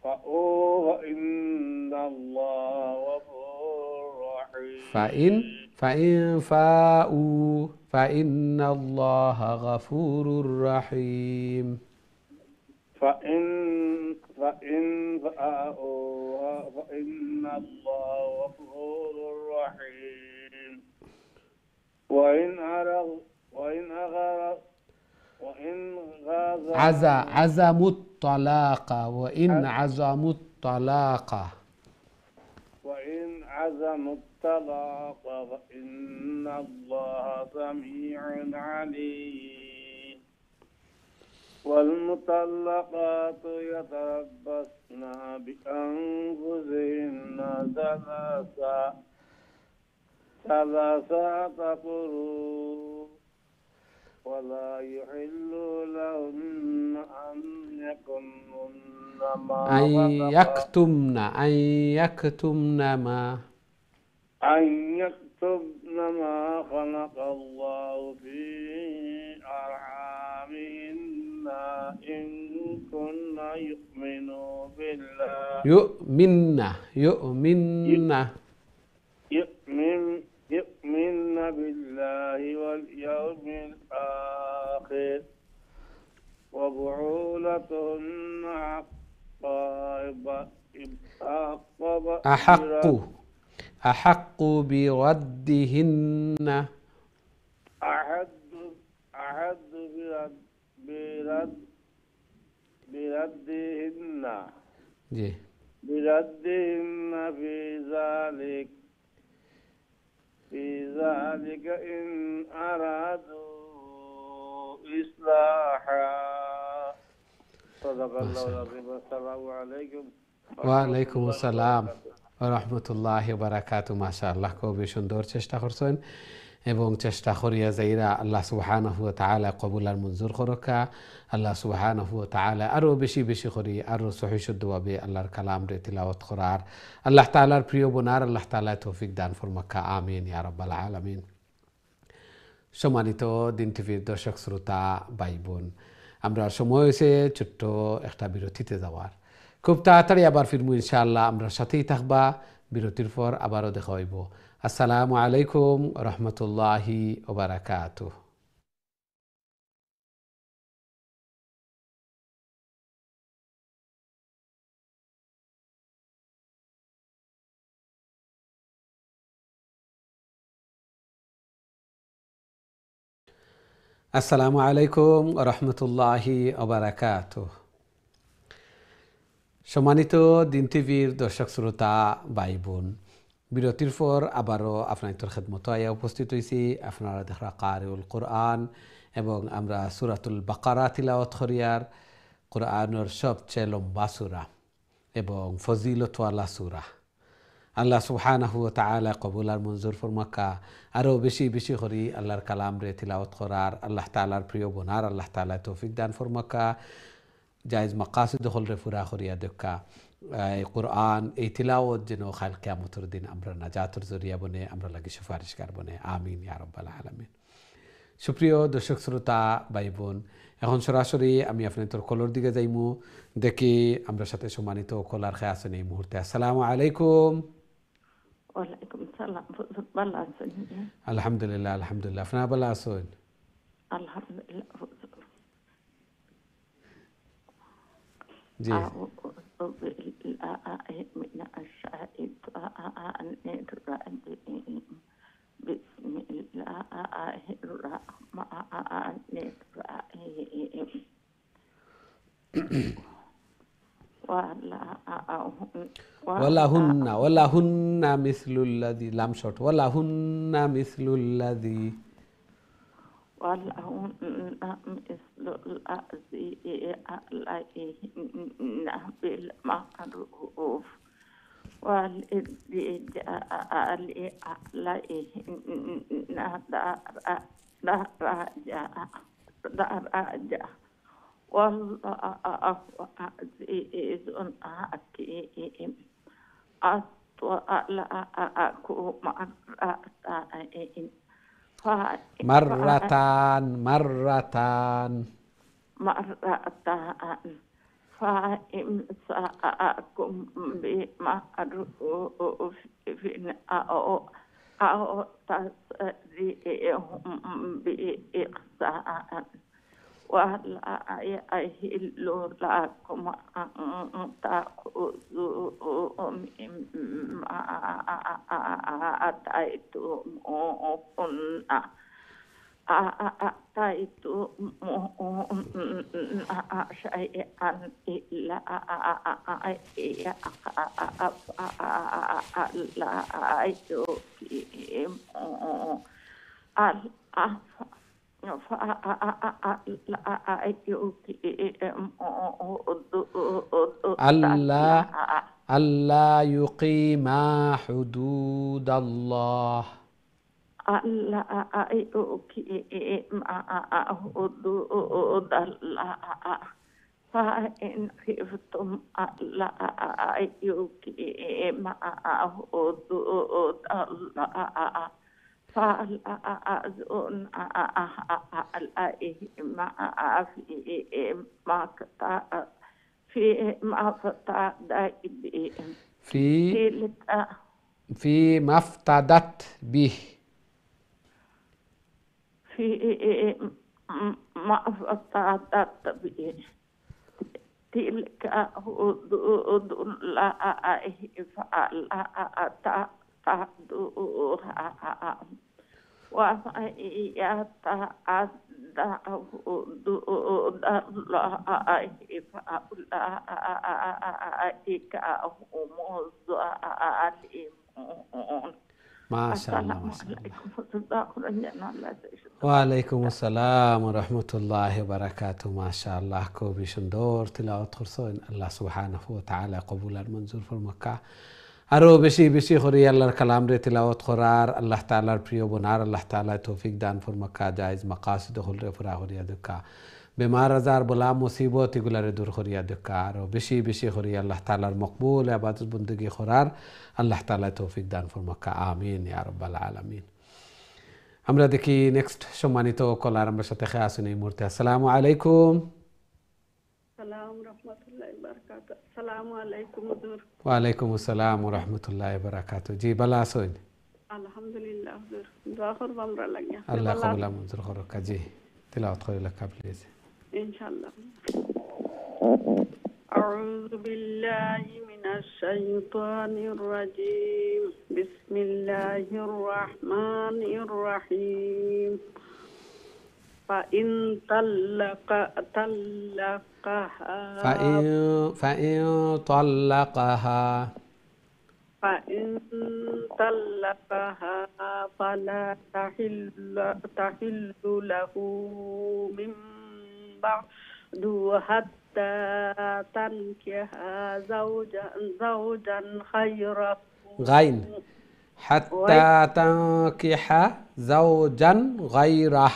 فإن الله غفور رحيم. فإن فاءوا فإن الله غفور رحيم. فإن فاءوا فإن الله غفور رحيم. وإن عزموا الطلاق وإن عزموا الطلاق وإن عزموا الطلاق فإن الله سميع عليم. والمطلقات يتربصن بأنفسهن ثلاثة قروء ولا يحل لهن أن يكتمن ما خلق الله في أرحامهن إن كن يؤمن بالله واليوم الآخر وبعولتهن أحق بردهن بردهن في ذلك إن أرادوا إصلاحا. صدق الله العظيم. السلام عليكم ওয়ালাইকুম আসসালাম রহমতুল্লাহি বারাকাতু। মাশাআল্লাহ, খুবই সুন্দর চেষ্টা করছেন এবং চেষ্টা করিয়া যাইরা আল্লাহ সুবহানাহু ওয়া তাআলা কবুল আর মঞ্জুর করকা। আল্লাহ সুবহানাহু ওয়া তাআলা আরো বেশি বেশি করি আরো সহি শুদ্ধভাবে আল্লাহর কালাম রে তিলাওয়াত করার আল্লাহ তাআলার প্রিয় বোনার আল্লাহ তাআলা তৌফিক দান ফরমাক্কা। আমিন ইয়া রাব্বাল আলামিন। সম্মানিত দিন টিভির দর্শক শ্রোতা ভাই বোন, আমরা সময় হয়েছে ছোট্ট একটা বিরতিতে যাওয়ার। খুব তাড়াতাড়ি আবার ফিরবো ইনশাআল্লাহ। আমরা সাথেই থাকবা। বিরতির পর আবারও দেখা হইব। আসসালামু আলাইকুম রহমতুল্লাহি ওয়া বারাকাতুহু। আসসালামু আলাইকুম রহমতুল্লাহি ওয়া বারাকাতুহু। সম্মানিত দিন টিভির দর্শক শ্রোতা ভাই বোন, বিরতির পর আবারও আপনাদের খেদমত আয়া উপস্থিত হয়েছি। আপনারা দেখা কারিউল কোরআন এবং আমরা সূরাতুল বাকারা তিলাওয়াত করিয়ার। কোরআনের সবচেয়ে লম্বা সূরা এবং ফজিলতওয়ালা সূরা। আল্লাহ সুবহানাহু ওয়া তাআলা কবুল আর মঞ্জুর ফরমাক্কা। আরও বেশি বেশি করি আল্লাহর কালাম রে তিলাওয়াত করার আল্লাহ তাআলার প্রিয় বোনার আল্লাহ তাআলা তৌফিক দান ফরমাক্কা। জায়েজ মাকাসিদ হলরে পুরা করিয়া দেখা এই কোরআন এই তিলাওয়াত যেন কাল কিয়ামতের দিন আমরা নাজাতের জরিয়া বনে, আমরা লাগি সুপারিশকার বনে। আমিন ইয়া রাব্বাল আলামিন। সুপ্রিয় দর্শক শ্রোতা ভাই বোন, এখন সরাসরি আমি আপনাদের কলর দিকে যাইমু। দেখি আমরা সাথে সম্মানিত কলার খেয়ে আছেন এই মুহূর্তে। আসসালামু আলাইকুম। ওয়ালাইকুম সালাম। ভালো আছেন? আলহামদুলিল্লাহ আলহামদুলিল্লাহ। আপনারা ভালো আছেন? আলহামদুলিল্লাহ। জি। ولهن مثل الذي لم شرط ولهن مثل الذي ولهن مثل الذي عليهن بالمعروف والله عزيز حكيم أطلعكم مرتين مرتان فإمساكم بمعروف أو تسريهم بإحسان ولا يحل لكم أن تأخذوا مما آتيتموهن شيئا إلا لا يقيم ألا يقيما حدود الله ألا يقيم حدود الله فإن خفتم ألا يقيم حدود الله فلا أذن عليهما فيما افتدت به فيما افتدت به فيما افتدت به تلك حدود الله فلا تعتدوها ومن يتعدى حدود الله فأولئك هم الظالمون. ما شاء الله ما شاء الله. وعليكم السلام ورحمة الله وبركاته. ما شاء الله كوبي شندور تلاوة خرصون الله سبحانه وتعالى قبول المنظور في مكة আরো বেশি বেশি করে আল্লাহর কালাম রে তিলাওয়াত করার আল্লাহ তাআলার প্রিয় বনার আল্লাহ তাআলা তৌফিক দান ফরমাকা জায়েজ মাকাসিদ হল রে ফুরা করিয়া দেখা বেমার আজার বলা মুসিবত এগুলারে দূর করিয়া দেখা আরো বেশি বেশি করে আল্লাহ তাআলার মকবুল ইবাদত বندگی করার আল্লাহ তাআলা তৌফিক দান ফরমাকা আমিন ইয়া রাব্বাল আলামিন। আমরা দেখি নেক্সট সম্মানিত কলার আমার সাথে খেয়ে আসুন এই মুহূর্তে। আসসালামু আলাইকুম। আসসালামু আলাইকুম হুজুর। ওয়ালাইকুম আসসালাম ওয়া রাহমাতুল্লাহি ওয়া বারাকাতুহু। জি ভালো আছেন? আলহামদুলিল্লাহ হুজুর। দোয়া করব আমরা লাগিয়া। আল্লাহ কবুল মঞ্জুর করুক। জি তিলাওয়াত করে লেখা প্লিজ। ইনশাআল্লাহ। أعوذ بالله من الشيطان الرجيم. بسم الله الرحمن الرحيم. فإن طلقها فلا تحل له من بعد حتى تنكح زوجا خيره غين حتى تنكح زوجا غيره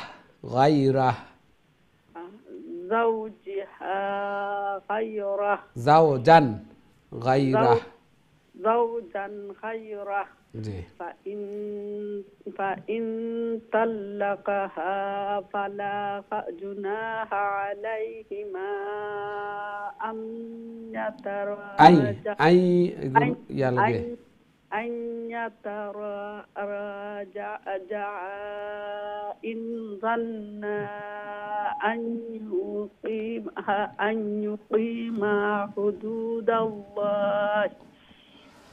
زوجها غيره زوجا خيره فإن طلقها فلا جناح عليهما أن يتراجعا إن ظنا أن يقيما حدود الله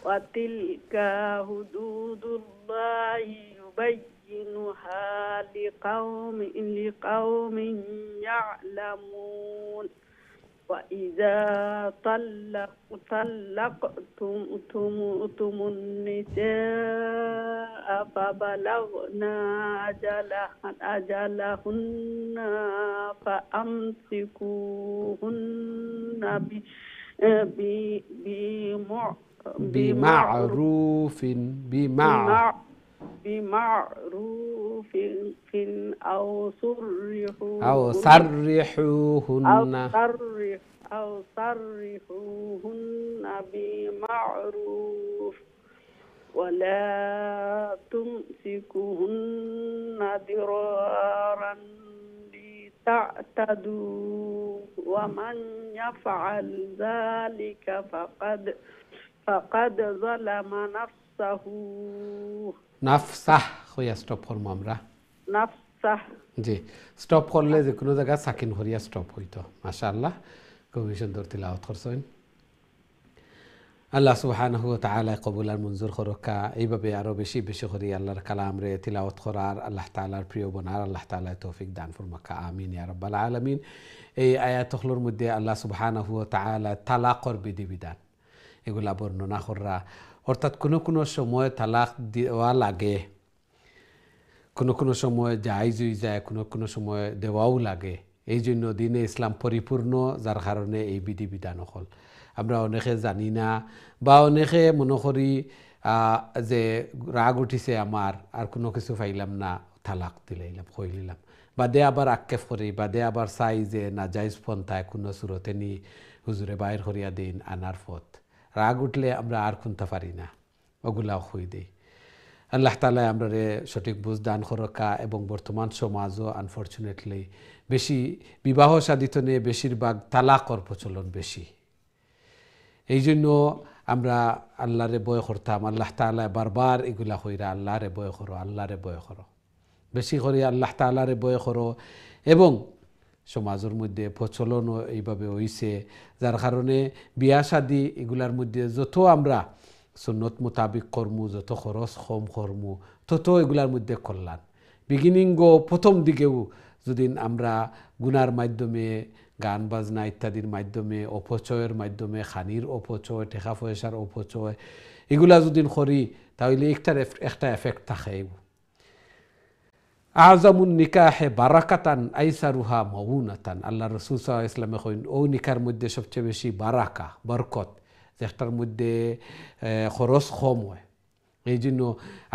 وتلك حدود الله يبينها لقوم يعلمون. وإذا طلقتم النساء فبلغن أجلهن فأمسكوهن বিমা'রুফিন بمعروف أو أو سرحوهن سرحوهن أو سرحوهن بمعروف ولا تمسكوهن ضرارا لتعتدوا ومن يفعل ذلك فقد ظلم নাফসাহ হইয়া স্টপ করবো আমরা نفسه জি স্টপ করলে যে কোনো জায়গায় সাকিন হরিয়া স্টপ হইতো মাশাআল্লাহ খুবই সুন্দর তিলাওয়াত করছেন আল্লাহ সুবহানাহু ওয়া তাআলা কবুল আর মঞ্জুর করুকা এইভাবে আরো বেশি বেশি করে আল্লাহর কালাম রে তিলাওয়াত করার আল্লাহ তাআলার প্রিয় বনার আল্লাহ তাআলা তৌফিক দান ফরমাকা আমিন ইয়া রাব্বাল আলামিন এই আয়াতগুলোর মধ্যে আল্লাহ সুবহানাহু ওয়া তাআলা তালাকর বিধিবিধান এগুলা বর্ণনা করা অর্থাৎ কোনো সময় তালাক দেওয়া লাগে কোনো সময় জায়েজ হয়ে যায় কোনো সময় দেওয়াও লাগে এই জন্য দিনে ইসলাম পরিপূর্ণ যার কারণে এই বিধিবিধান হল আমরা অনেকে জানি না বা অনেকে মনে করি যে রাগ উঠিছে আমার আর কোনো কিছু পাইলাম না তালাক দিলাইলাম কইলাম বাদে আবার আক্ষেপ করি বাদে আবার চাই যে নাজাইজ পন্থায় কোনো সুরতে নি হুজুরে বাইর করিয়া দিন আনার পথ রাগ উঠলে আমরা আর খুনতে পারি না ওগুলাও হই দেই আল্লাহ তাআলা আমরা সঠিক বুঝ দান করকা এবং বর্তমান সমাজও আনফরচুনেটলি বেশি বিবাহ শাদীতে বেশিরভাগ তালাকর প্রচলন বেশি এই জন্য আমরা আল্লাহরে ভয় করতাম আল্লাহ তাআলা বারবার এগুলা কইরা আল্লাহরে ভয় করো আল্লাহরে ভয় করো বেশি করে আল্লাহ তাআলারে ভয় করো এবং সমাজের মধ্যে প্রচলনও এইভাবে হইছে যার কারণে বিয়া শাদী এগুলার মধ্যে যত আমরা সুন্নত মোতাবিক কর্মু যত খরচ কম কর্মু তত এগুলার মধ্যে কল্যাণ বিগিনিংও প্রথম দিকেও যদি আমরা গুনার মাধ্যমে গান বাজনা ইত্যাদির মাধ্যমে অপচয়ের মাধ্যমে খানির অপচয় টাকা পয়সার অপচয় এগুলা যদি করি তাহলে একটা এফেক্ট থাকে আযমুন নিকাহে বারাকাতান আইসারুহা মাউনাতান আল্লাহ রাসূল সাল্লাল্লাহু আলাইহি ওয়াসাল্লাম কইন ও নিকার মধ্যে সবচেয়ে বেশি বারাকা বরকত যেটার মধ্যে খরচ কম হয় এই জন্য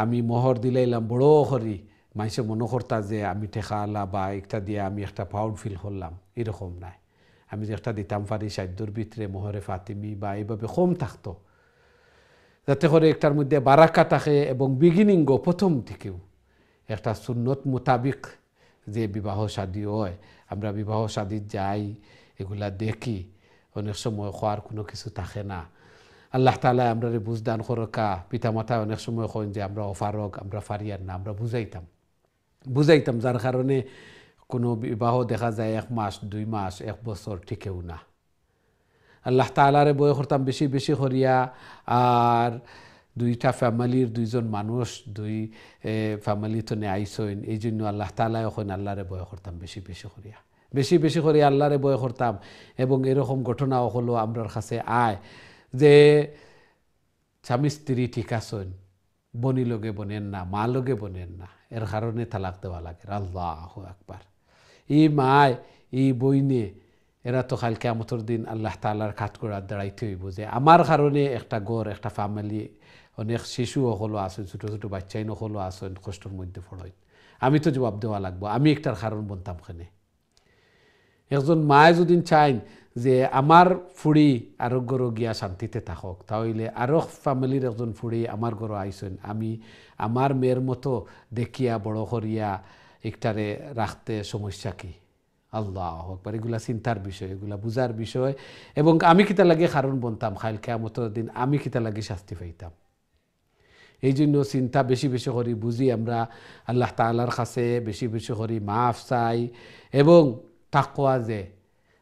আমি মোহর দিলাইলাম বড় করি মানুষে মনে করতা যে আমি টেকা আলা বা একটা দিয়ে আমি একটা প্রাউড ফিল করলাম এরকম নাই আমি যে একটা দিতাম পারি সাধ্যর ভিতরে মোহরে ফাতিমি বা এইভাবে কম থাকতো যাতে করে একটার মধ্যে বারাকা থাকে এবং বিগিনিংও প্রথম থেকেও একটা সুন্নত মোতাবিক যে বিবাহ শাদী হয় আমরা বিবাহ শাদী যাই এগুলা দেখি অনেক সময় খোয়ার কোনো কিছু থাকে না আল্লাহ তাআলা আমরা বুঝদান করকা পিতামাতা অনেক সময় কইন যে আমরা অফারক আমরা ফারিয়ার না আমরা বুঝাইতাম যার কারণে কোনো বিবাহ দেখা যায় 1 মাস 2 মাস 1 বছর ঠিকও না আল্লাহ তাআলারে ভয় করতাম বেশি বেশি করিয়া আর দুইটা ফ্যামিলির দুইজন মানুষ দুই ফ্যামিলি তো আইসইন এই জন্য আল্লাহ তাআলা এখন আল্লাহরে ভয় করতাম বেশি বেশি করে আল্লাহরে ভয় করতাম এবং এরকম ঘটনাও হলো আমরার কাছে আয় যে স্বামী স্ত্রী ঠিক আছেন বনি লগে বনেন না মা লগে বনেন না এর কারণে তালাক দেওয়া লাগে আল্লাহু আকবার এই মায় এই বইনে এরা তো কাল কিয়ামতের দিন আল্লাহ তাআলার কাঠ করার দাঁড়াইতে হইব যে আমার কারণে একটা ঘর একটা ফ্যামিলি অনেক শিশুও হলো আসেন ছোটো ছোটো বাচ্চাই হলো আসেন কষ্টের মধ্যে পড়েন আমি তো জবাব দেওয়া লাগবো আমি একটার কারণ বলতাম খানে একজন মায় যদি চাইন যে আমার ফুড়ি আরোগ্য গিয়া শান্তিতে থাকক তাহলে আরো ফ্যামিলির একজন ফুড়ি আমার ঘরে আইসেন আমি আমার মেয়ের মতো দেখিয়া বড় করিয়া একটারে রাখতে সমস্যা কি আল্লাহু আকবার এগুলা চিন্তার বিষয় এগুলা বুঝার বিষয় এবং আমি কিতা লাগে কারণ বলতাম কাল কিয়ামতের দিন আমি কিতা লাগে শাস্তি পাইতাম এই জন্য চিন্তা বেশি করি বুঝি আমরা আল্লাহ তাআলার কাছে বেশি করি মাফ চাই এবং তাকওয়া যে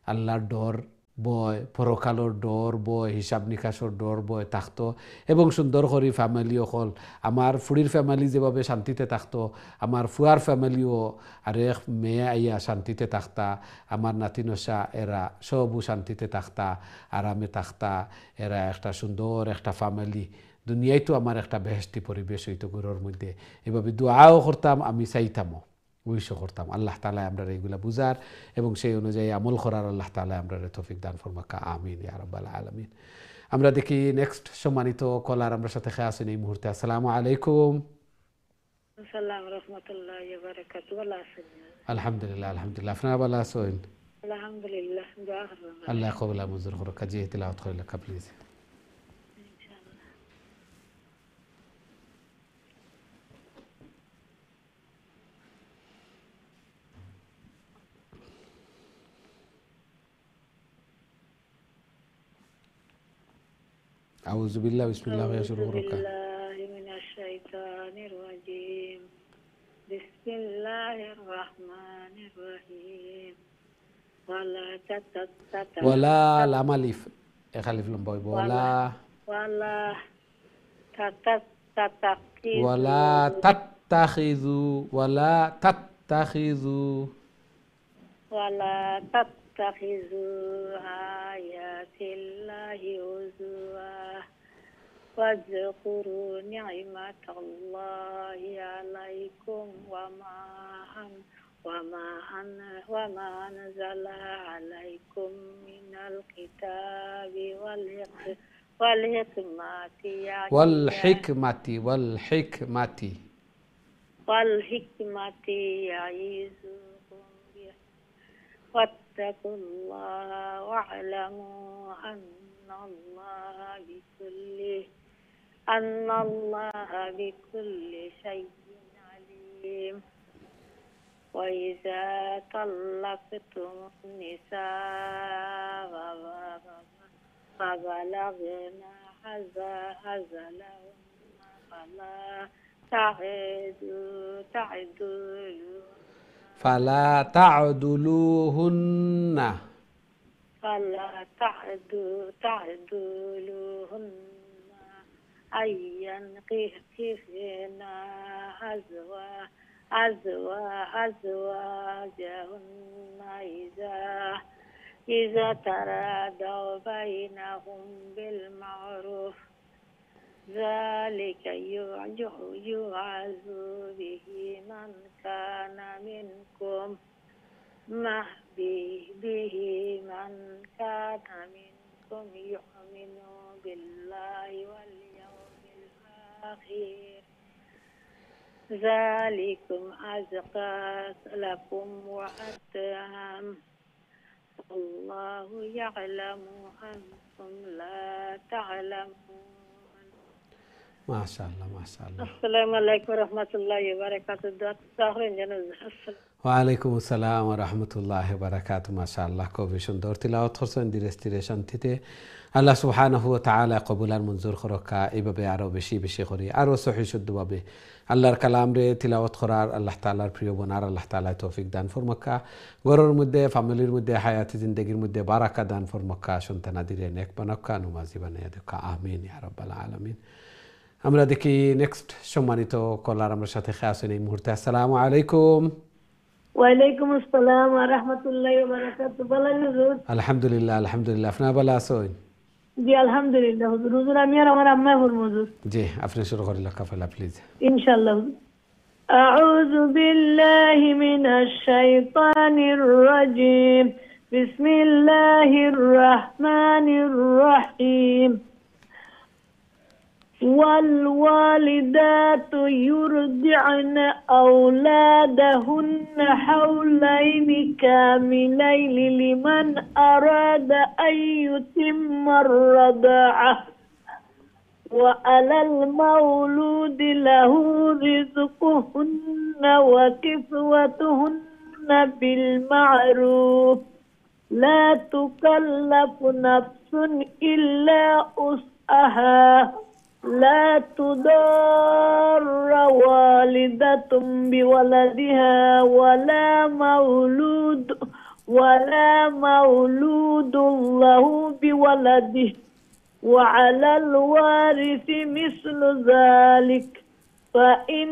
আল্লাহর ডর বয় পরকালর ডর বয় হিসাব নিকাশর ডর বয় থাকতো এবং সুন্দর করে ফ্যামিলিও হল আমার ফুড়ির ফ্যামিলি যেভাবে শান্তিতে থাকতো আমার ফুয়ার ফ্যামিলিও আর এক মেয়ে আইয়া শান্তিতে থাকতা আমার নাতিনসা এরা সবও শান্তিতে থাকতা আরামে থাকতা এরা একটা সুন্দর একটা ফ্যামিলি দুনিয়ায় তো আমার একটা বেহেশতি পরিবেশ হইতো ঘরের মধ্যে এভাবে দোয়াও করতাম আমি চাইতামও উইশও করতাম আল্লাহ তাআলা আমরা এগুলা বুঝার এবং সেই অনুযায়ী আমল করার আল্লাহ তাআলা আমরা তৌফিক দান ফরমাকা আমিন ইয়া রাব্বাল আলামিন আমরা দেখি নেক্সট সম্মানিত কলার আমরা সাথে খেয়ে আসেন এই মুহূর্তে। আসসালামু আলাইকুম। আসসালামু রহমতুল্লাহি ওয়া বারাকাতুহু। ভালো আছেন? আলহামদুলিল্লাহ আলহামদুলিল্লাহ। আপনারা ভালো আছেন? আলহামদুলিল্লাহ। দোয়া করবেন। আল্লাহ কবুল মঞ্জুর করুক। জি তিলাওয়াত করে লেখা প্লিজ। ইনশাআল্লাহ। আউযু বিল্লাহি বিসমিল্লাহি শুরু করুক। বিল্লাহি মিনাশ শাইতানির রাজিম। বিসমিল্লাহির রহমানির রহিম। ওয়ালা তাতাতা ওয়ালা লাম আলিফ এক আলিফ লম্বা হইব। ওয়ালা ওয়ালা তাতাতাকিযু ওয়ালা তাত্তাখিযু ওয়ালা তাত্তাখিযু ওয়ালা তাত্তাখিযু আয়াতিল্লাহি হুজুয়া ওয়াযকুরু নি'মাতাল্লাহি আলাইকুম ওয়া মা আনজালা আলাইকুম মিনাল কিতাবি ওয়াল হিকমাতি ওয়াল হিকমাতি ইয়াইযুকুম বিহি ওয়াত্তাকুল্লাহা ওয়া'লামু আন্নাল্লাহা বিকুল্লি শাইইন আলীম। وإذا طلقتم النساء فبلغن أجلهن فلا تعدلوهن أن ينكحن أزواجهن إذا تراضوا بينهم بالمعروف ذلك يوعظ به من كان منكم يؤمن بالله واليوم الآخر ذلكم أزكى لكم وأطهر والله يعلم أنتم لا تعلمون। মাশাআল্লাহ মাশাআল্লাহ। আসসালামু আলাইকুম ওয়া রাহমাতুল্লাহি ওয়া বারাকাতুহু। ওয়ালাইকুম আসসালাম ওয়া রাহমাতুল্লাহি ওয়া বারাকাতুহু। মাশাআল্লাহ খুবই সুন্দর তিলাওয়াত করছেন ধীরে স্থিরে শান্তিতে। আল্লাহ সুবহানাহু ওয়া তাআলা কবুল আর মঞ্জুর করুক। এইভাবে আরো বেশি বেশি করি আরো সহিহ শুদ্ধভাবে আল্লাহর কালাম রে তিলাওয়াত করার আল্লাহ তাআলার প্রিয় বনার আল্লাহ তাআলা তৌফিক দান ফরমাক্কা। ঘরের মধ্যে ফ্যামিলির মধ্যে হায়াতি জিন্দেগির মধ্যে বারাকা দান ফরমাক্কা। সন্তানাদিরে নেক বানাক্কা নমাজি বানায়া দেখা আমিন ইয়া রাব্বাল আলামিন। আমরা দেখি নেক্সট সম্মানিত কলার আমার সাথে খেয়ে আসেন এই মুহূর্তে। আসসালামু আলাইকুম। ওয়ালাইকুম আসসালাম ওয়া রাহমাতুল্লাহি ওয়া বারাকাতুহু। ভালো আছেন? আলহামদুলিল্লাহ আলহামদুলিল্লাহ। আপনারা ভালো আছেন? জি আলহামদুলিল্লাহ হুজুর। হুজুর আমি আর আমার আম্মা হুজুর। জি আপনি শুরু করেন কাফেলা প্লিজ। ইনশাআল্লাহ। আউযু বিল্লাহি মিনাশ শাইতানির রাজিম। বিসমিল্লাহির রাহমানির রহিম। والوالدات يرضعن أولادهن حولين كاملين لمن أراد أن يتم الرضاعة وعلى المولود له رزقهن وكسوتهن بالمعروف لا تكلف نفس إلا وسعها لا تضار والدة بولدها ولا مولود له بولده وعلى الوارث مثل ذلك فإن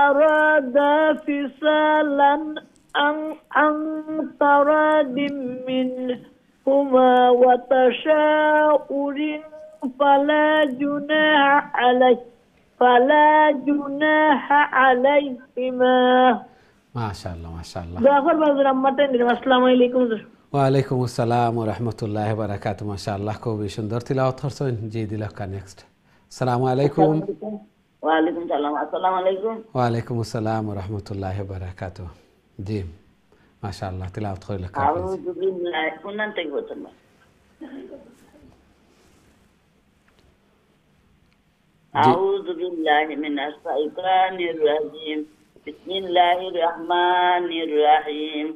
أرادا فصالا عن تراض منهما وتشاور فلا جناح عليهما। মাশাআল্লাহ মাশাআল্লাহ। জাফর বাজুর আম্মাতে আসসালামু আলাইকুম। ওয়ালাইকুম আসসালাম ওয়া রাহমাতুল্লাহি ওয়া বারাকাতুহু মাশাআল্লাহ খুবই সুন্দর তিলাওয়াত করছেন জি দিলকা নেক্সট আসসালামু আলাইকুম ওয়ালাইকুম সালাম আসসালামু আলাইকুম ওয়ালাইকুম আসসালাম ওয়া রাহমাতুল্লাহি ওয়া বারাকাতুহু জি মাশাআল্লাহ তিলাওয়াত করে লেখা আউযু বিল্লাহি কুনান থেকে বলছেন আউযু বিল্লাহি মিনাশ শাইতানির রাজিম বিসমিল্লাহির রহমানির রহিম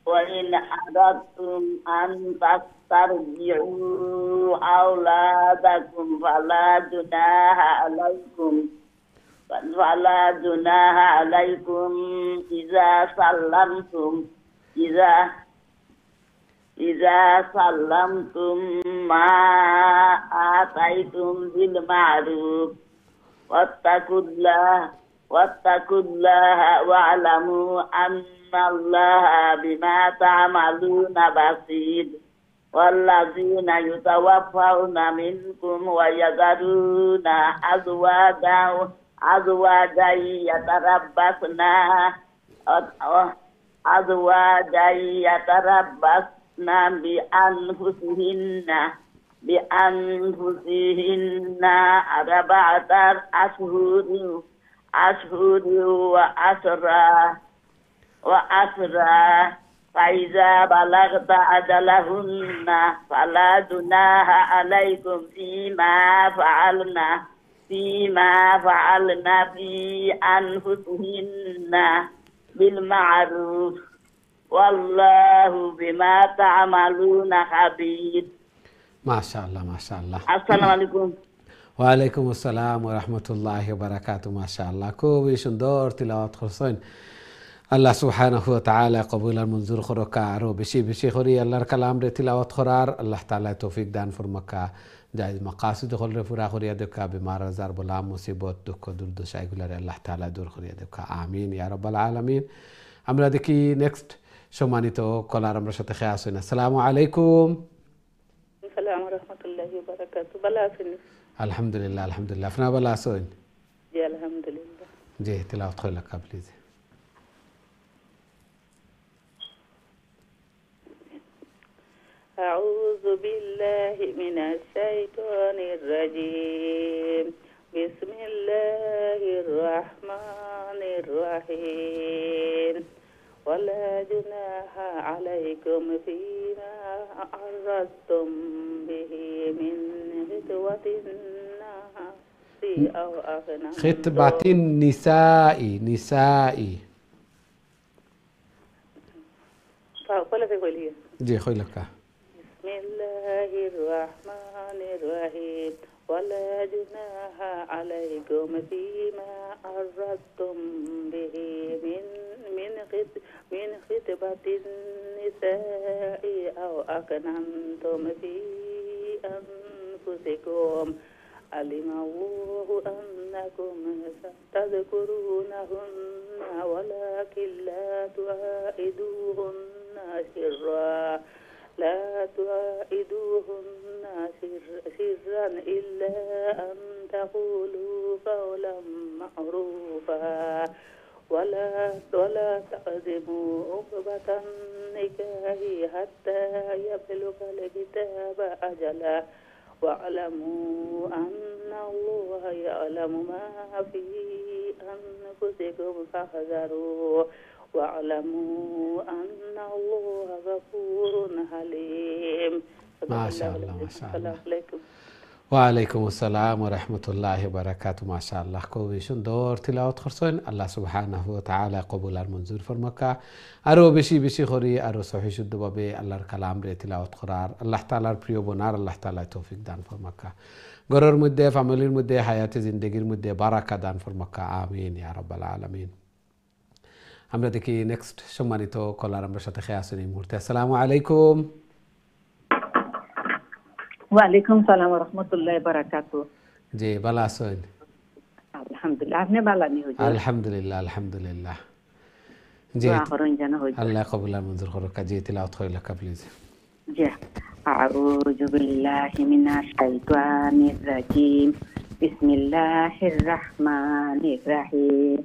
وإن أردتم أن تسترجعوا أولادكم فلا جناح عليكم إذا سلمتم ما آتيتم بالمعروف واتقوا الله واعلموا أن الله بما تعملون بصير والذين يتوفون منكم ويذرون أزواجا يتربصن بأنفسهن أربعة أشهر وأسرى فإذا بلغت أجلهن فلا جناح عليكم فيما فعلن في أنفسهن بالمعروف والله بما تعملون خبير মাশাআল্লাহ মাশাআল্লাহ السلام عليكم ওয়ালাইকুম আসসালাম ওয়া রাহমাতুল্লাহি ওয়া বারাকাতুহু মাশাআল্লাহ খুবই সুন্দর তিলাওয়াত করছেন আল্লাহ সুবহানাহু ওয়া তাআলা কবুল আর মঞ্জুর করুকা আরো বেশি বেশি করে আল্লাহর কালাম রে তিলাওয়াত করার আল্লাহ তাআলা তৌফিক দান ফরমাকা জায়েজ মাকাসিদ হল রে পুরা করিয়া দেখা বিমার আজার বলা মুসিবত দুঃখ দুর্দশা এগুলারে আল্লাহ তাআলা দূর করিয়া দেখা আমিন ইয়া রাব্বাল আলামিন আমরা দেখি নেক্সট সম্মানিত কলার আমরা সাথে খেয়া আছেন আসসালামু আলাইকুম আসসালামু রাহমাতুল্লাহি ওয়া বারাকাতুহু ভালো আছেন আলহামদুলিল্লাহ আলহামদুলিল্লাহ আপনারা ভালো আছেন জি আলহামদুলিল্লাহ জি তিলাওয়াত কইলা প্লিজ أعوذ بالله من الشيطان الرجيم بسم الله الرحمن الرحيم ولا جناح عليكم فيما أعرضتم به من خطبة الناس أو أغنى خطبة النساء فقال في قولي جي خيلك بسم الله الرحمن الرحيم ولا جناح عليكم فيما أردتم به من خطبة النساء أو أكننتم في أنفسكم علم الله أنكم ستذكرونهن ولكن لا تواعدوهن سرا إلا أن تقولوا قولا معروفا ولا تقدموا عقبة النكاح حتى يبلغ الكتاب أجله واعلموا أن الله يعلم ما في أنفسكم فاحذروه واعلموا أن الله غفور حليم ما شاء الله ما شاء الله ওয়ালাইকুম আসসালাম ওয়া রাহমাতুল্লাহি ওয়া বারাকাতুহু মাশাআল্লাহ খুবই সুন্দর তিলাওয়াত করছেন আল্লাহ সুবহানাহু ওয়া তাআলা কবুল আর মঞ্জুর ফরমাকা আরো বেশি বেশি করে আরো সহিহ শুদ্ধভাবে আল্লাহর কালাম রে তিলাওয়াত করার আল্লাহ তাআলার প্রিয় বোনার আল্লাহ তাআলা তৌফিক দান ফরমাকা ঘরের মধ্যে ফ্যামিলির মধ্যে হায়াতে জিন্দেগির মধ্যে বারাকা দান ফরমাকা আমিন ইয়া রাব্বাল আলামিন আমরা দেখি নেক্সট সম্মানিত কলার আমরা সাথে খেয়ে আসেন এই মুহূর্তে আসসালামু আলাইকুম ওয়ালাইকুম সালাম ওয়া রাহমাতুল্লাহি ওয়া বারাকাতুহু জি ভালো আছেন আলহামদুলিল্লাহ আপনি ভালো আছেন হুজুর আলহামদুলিল্লাহ আলহামদুলিল্লাহ জি আল্লাহ কবুল আর মঞ্জুর করুক জি তিলাওয়াত কইলা প্লিজ জি আউযু বিল্লাহি মিনাশ শাইতানির রাজিম বিসমিল্লাহির রাহমানির রাহিম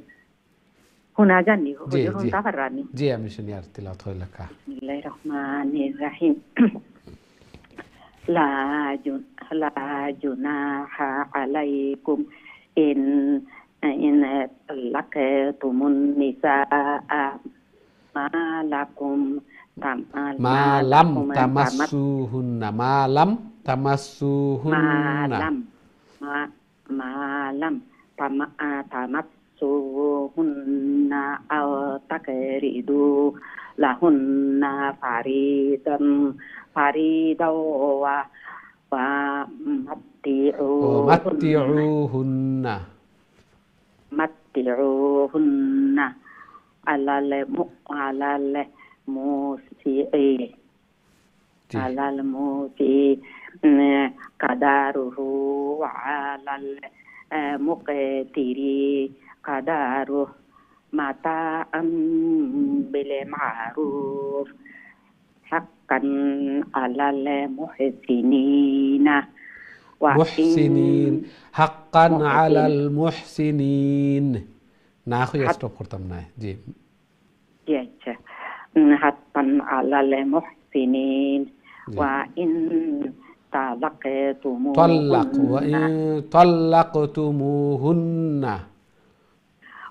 শোনা জানি জি, হুজুর জি। শুনতে পারানি জি আমি শুনি আর তিলাওয়াত হয়ে লেখা বিসমিল্লাহির রহমানির রহিম লা জুন লা জুনাহা আলাইকুম ইন ইন তালাকাতুmun nisaa ma lakum malam tamassuhunna malam tamassuhunna malam malam tamassuhunna aw takridu lahunna faridaw wa matti'uhunna matti'uhunna alal musi'i জি alal musi'i qadaruhu wa alal muqtiri qadaruhu mata'an bil ma'ruf haqqan alal muhsinina wa মুহসিনিন হাক্কান আলাল মুহসিনিন না হয়ে stop করতাম না জি Yes, haqqan alal muhsinin wa in طلق وإن talaqtumuhunna طلقتموهن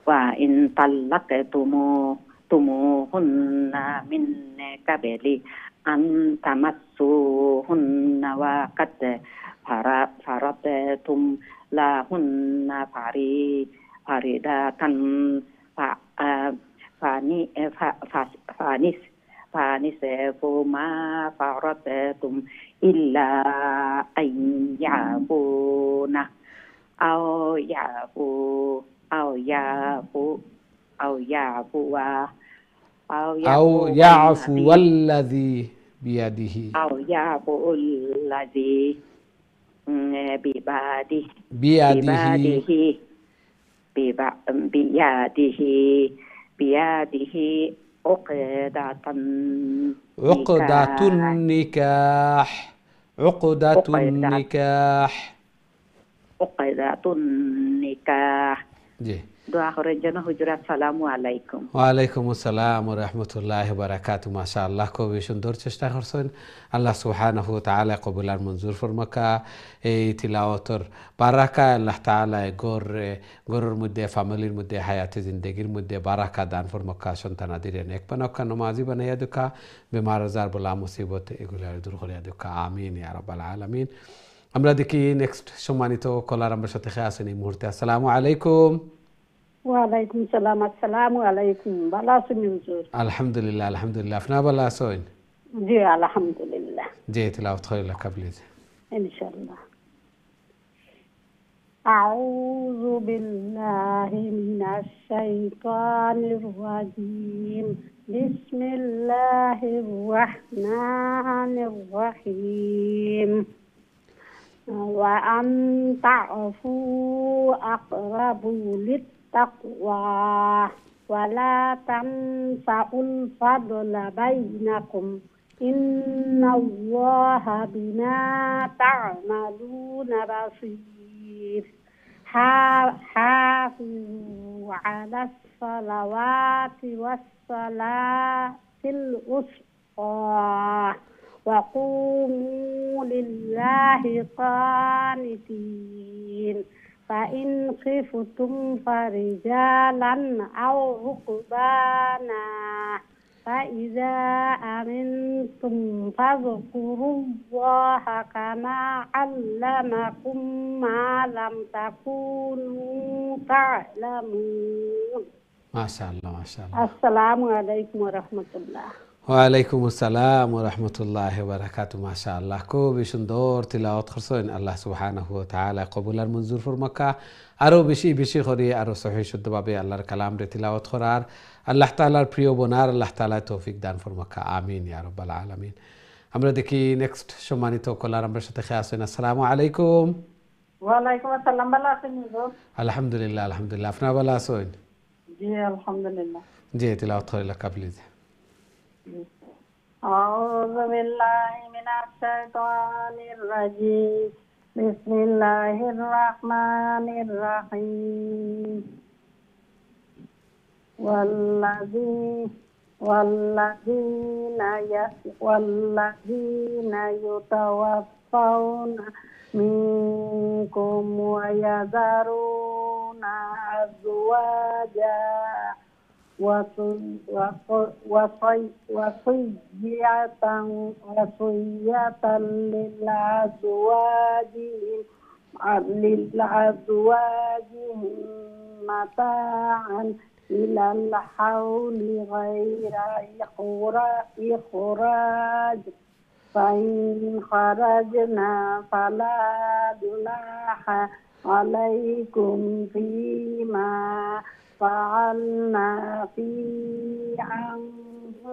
wa in talaqtumuhunna min qabli an tamassuhunna wa qad faradtum lahunna faridatan fanisafu ma faradtum illa an ya'funa aw ya'fu aw ya'fu aw ya'fu wa أو يعفو الذي بيده aw ya'fu alladhi bibadihi بيده biyadihi uqdatan عقدة النكاح عقدة النكاح uqdatun nikah. G Doa khuran jana hujurat. Assalamualaikum. ওয়ালাইকুম আসসালাম ওয়া রাহমাতুল্লাহি ওয়া বারাকাতুহু মাশাআল্লাহ খুবই সুন্দর চেষ্টা করছেন আল্লাহ সুবহানাহু ওয়া তাআলা কবুল আর মঞ্জুর ফরমাকা এই তিলাওয়াতর বারাকা আল্লাহ তাআলা গরুর মধ্যে ফ্যামিলির মধ্যে হায়াতে জিন্দেগির মধ্যে বারাকা দান ফরমাকা সন্তানাদের নেক পানকা নমাজি বানাইয়া দুকা বেমার আজার বলা মুসিবত এগুলা দূর করিয়া দুকা আমিন ইয়া রাব্বাল আলামিন আমরা দেখি নেক্সট সম্মানিত কলার আমার সাথে আছেন এই মুহূর্তে আসসালামু আলাইকুম ওয়ালাইকুম সালাম। আসসালামু আলাইকুম। ভালো আছেন হুজুর? আলহামদুলিল্লাহ আলহামদুলিল্লাহ আপনার ভালো আছেন জি আলহামদুলিল্লাহ। জি তিলাওয়াত হয়ে লেখা প্লিজ ইনশাআল্লাহ। আউযু বিল্লাহি মিনাশ শাইতানির রাজীম। বিসমিল্লাহির রাহমানির রহিম। ওয়া আন তা'ফু aqrabu lit-taqwa wa la tansa'ul fadla bainakum innallaha bima ta'maluna basir. Hafizu 'alas salawati was salatil wusta wa qumu lillahi qanitin. Fa in khiftum farijalan aw rukbana fa idza amintum fadhkurullaha kama 'allamakum ma lam takunu ta'lamun. মাশাআল্লাহ মাশাআল্লাহ Assalamu alaikum warahmatullah. ওয়ালাইকুম আসসালাম ওয়া রাহমাতুল্লাহি ওয়া বারাকাতুহু মাশাআল্লাহ খুবই সুন্দর তিলাওয়াত করছেন আল্লাহ সুবহানাহু ওয়া তাআলা কবুল আর মঞ্জুর ফরমাকা আরো বেশি বেশি করে আরো সহিহ শুদ্ধভাবে আল্লাহর কালাম রে তিলাওয়াত করার আল্লাহ তাআলার প্রিয় বনার আল্লাহ তাআলা তৌফিক দান ফরমাকা আমিন ইয়া রাব্বাল আলামিন আমরা দেখি নেক্সট সম্মানিত কলার আমার সাথে আছেন আসসালামু আলাইকুম ওয়ালাইকুম আসসালাম। ভালো আছেন হুজুর? আলহামদুলিল্লাহ আলহামদুলিল্লাহ আপনারা ভালো আছেন জি আলহামদুলিল্লাহ। জি তিলাওয়াত করে লেখা প্লিজ أعوذ بالله من الشيطان الرجيم. بسم الله الرحمن الرحيم. والذين يتوفون منكم ويذرون أزواجا وصية للأزواجهم متاعا إلى الحول غير إخراج فإن خرجنا فلا جناح عليكم فيما فعلنا في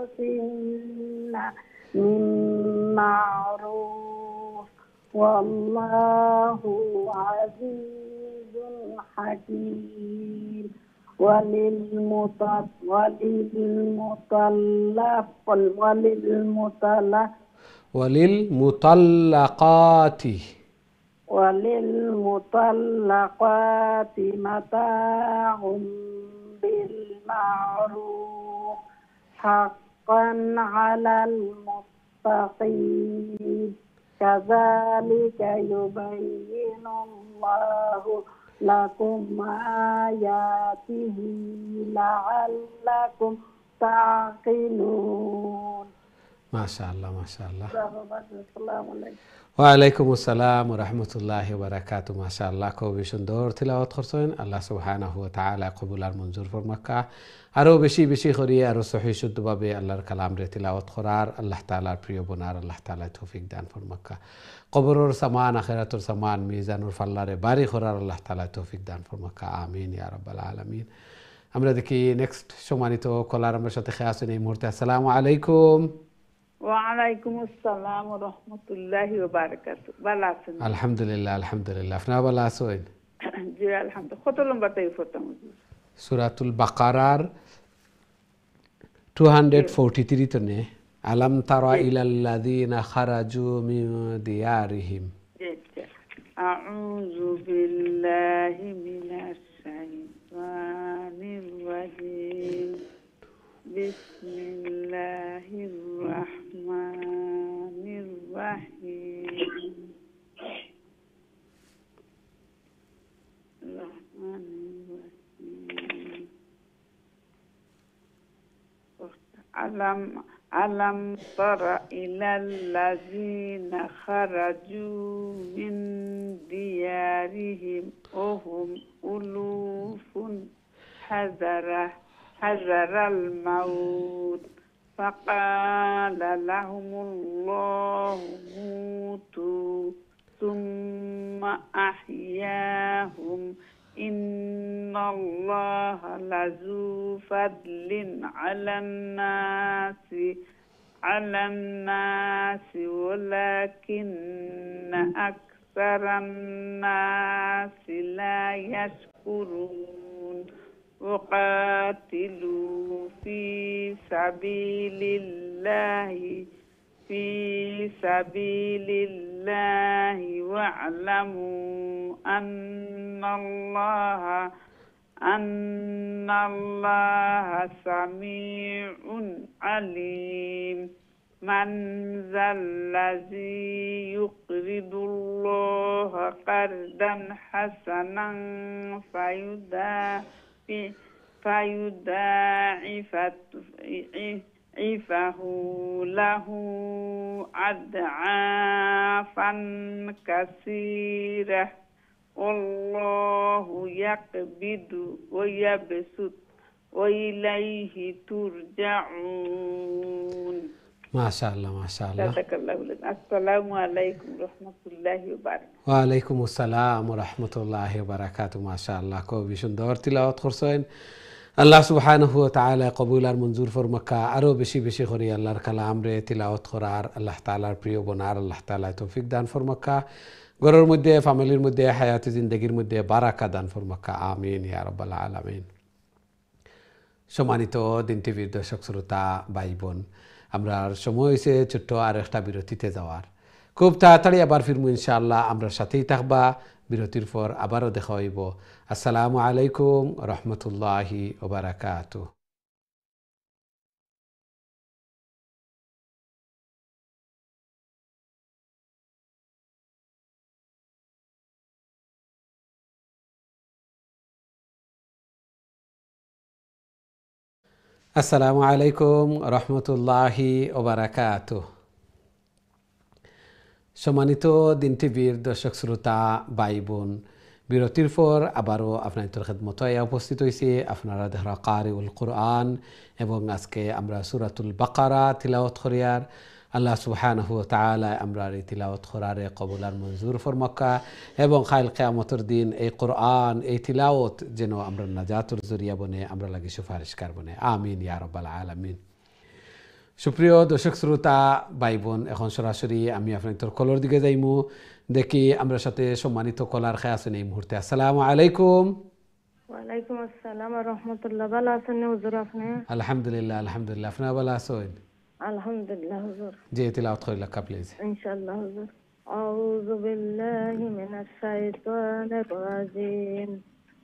أنفسنا من معروف والله عزيز حكيم وللمطلقات متاع بالمعروف حقا على المتقين كذلك يبين الله لكم آياته لعلكم تعقلون. ما شاء الله ما شاء الله. السلام عليكم. ওয়ালাইকুম আসসালাম ওয়া রাহমাতুল্লাহি ওয়া বারাকাতুহু। মাশাআল্লাহ, খুবই সুন্দর তিলাওয়াত করছেন। আল্লাহ সুবহানাহু ওয়া তাআলা কবুল আর মঞ্জুর ফরমাক্কা। আরো বেশি বেশি করিয়ে আরো সহিহ শুদ্ধভাবে আল্লাহর কালাম রে তিলাওয়াত করার আল্লাহ তাআলার প্রিয় বনার আল্লাহ তাআলা তৌফিক দান ফরমাক্কা। কবরের সামান আখিরাতের সামান মিজানুর ফাল্লারে বারি করার আল্লাহ তাআলা তৌফিক দান ফরমাক্কা। আমিন ইয়া রাব্বাল আলামিন। আমরা দেখি নেক্সট সম্মানিত কলার আমার সাথে খেয়ে আছেন এই মুহূর্তে। আসসালামু আলাইকুম। ওয়ালাইকুম আসসালাম ওয়া রাহমাতুল্লাহি ওয়া বারাকাতুহু। ভালো আছেন? আলহামদুলিল্লাহ আলহামদুলিল্লাহ। আপনারা ভালো আছেন? জি আলহামদুলিল্লাহ। কত নম্বর তাই পড়তাম? সূরাতুল বাকারার 243 তনে আলাম তারা ইলাল্লাযিনা খারাজু মিন দিয়ারিহিম। আউযু বিল্লাহি মিনাশ শাইতানির রাজিম। বিসমিল্লাহির রাহমানির রাহিম। আলাম তারা ইলাল্লাযিনা খারাজু মিন দিয়ারিহিম ওয়া হুম উলুফুন হাযারাল মাউত ফাকালা লাহুমুল্লাহু মুতু তুম্মা আহইয়াহুম ইন্নাল্লাহা লাযু ফাদলিন আলান নাসি ওয়ালাকিন্না আকসারান নাসি লা ইয়াশকুরুন। وقاتلوا في سبيل الله واعلموا أن الله سميع عليم. من ذا الذي يقرض الله قرضا حسنا فيضاعفه له أضعافا كثيرة والله يقبض ويبسط وإليه ترجعون. মাশাআল্লাহ মাশাআল্লাহ। আসসালামু আলাইকুম রহমতুল্লাহি ওয়া বারাকাতুহু। ওয়ালাইকুম আসসালাম ওয়া রাহমাতুল্লাহি ওয়া বারাকাতুহু। মাশাআল্লাহ, খুবই সুন্দর তিলাওয়াত করছেন। আল্লাহ সুবহানাহু ওয়া তাআলা কবুল আর মঞ্জুর ফরমাক্কা। আরো বেশি বেশি করে আল্লাহর কালাম রে তিলাওয়াত করার আল্লাহ তাআলার প্রিয় বনার আল্লাহ তাআলা তৌফিক দান ফরমাক্কা। ঘরের মধ্যে ফ্যামিলির মধ্যে হায়াতে জিন্দেগির মধ্যে বারাকা দান ফরমাক্কা। আমিন ইয়া রাব্বাল আলামিন। সম্মানিত দিন টিভির দর্শক শ্রোতা ভাই বোন, আমরা সময় হয়েছে ছোট্ট আর একটা বিরতিতে যাওয়ার। খুব তাড়াতাড়ি আবার ফিরবো ইনশাআল্লাহ। আমরা সাথেই থাকবা। বিরতির পর আবারও দেখা হইব। আসসালামু আলাইকুম রহমতুল্লাহি ওয়া বারাকাতুহু। আসসালামু আলাইকুম রহমতুল্লাহি ওবারাকাতুহ। সম্মানিত দিন টিভির দর্শক শ্রোতা ভাই বোন, বিরতির পর আবারও আপনাদের খেদমতে উপস্থিত হয়েছি আপনারা দেখা কারিউল কুরআন, এবং আজকে আমরা সূরাতুল বাকারা তিলাওয়াত করিয়ার। আল্লাহ সুবহানাহু ওয়া তাআলা আমরা এই তিলাওয়াত করারে কবুল আর মঞ্জুর ফরমাক্কা, এবং খাইল কিয়ামতের দিন এই কুরআন এই তিলাওয়াত যেন আমরা নাজাতুর জরিয়া বনে, আমরা লাগি সুপারিশকার বনে। আমিন ইয়া রাব্বাল আলামিন। সুপ্রিয় দর্শক শ্রোতা ভাই বোন, এখন সরাসরি আমি আপনাদের কলর দিকে যাইমু। দেখি আমরা সাথে সম্মানিত কলার খেয়ে আছেন এই মুহূর্তে। আসসালামু আলাইকুম। ওয়ালাইকুম আসসালাম ওয়া রাহমাতুল্লাহ। ভালো আছেন হুজুর আপনি? আলহামদুলিল্লাহ আলহামদুলিল্লাহ, আপনারা ভালো আছেন? আলহামদুলিল্লাহ হুজুর। জি, তিলাওয়াত করিলা কা প্লিজ। ইনশাআল্লাহ হুজুর। আউযু বিল্লাহি মিনাশ শাইতানির রাজিম।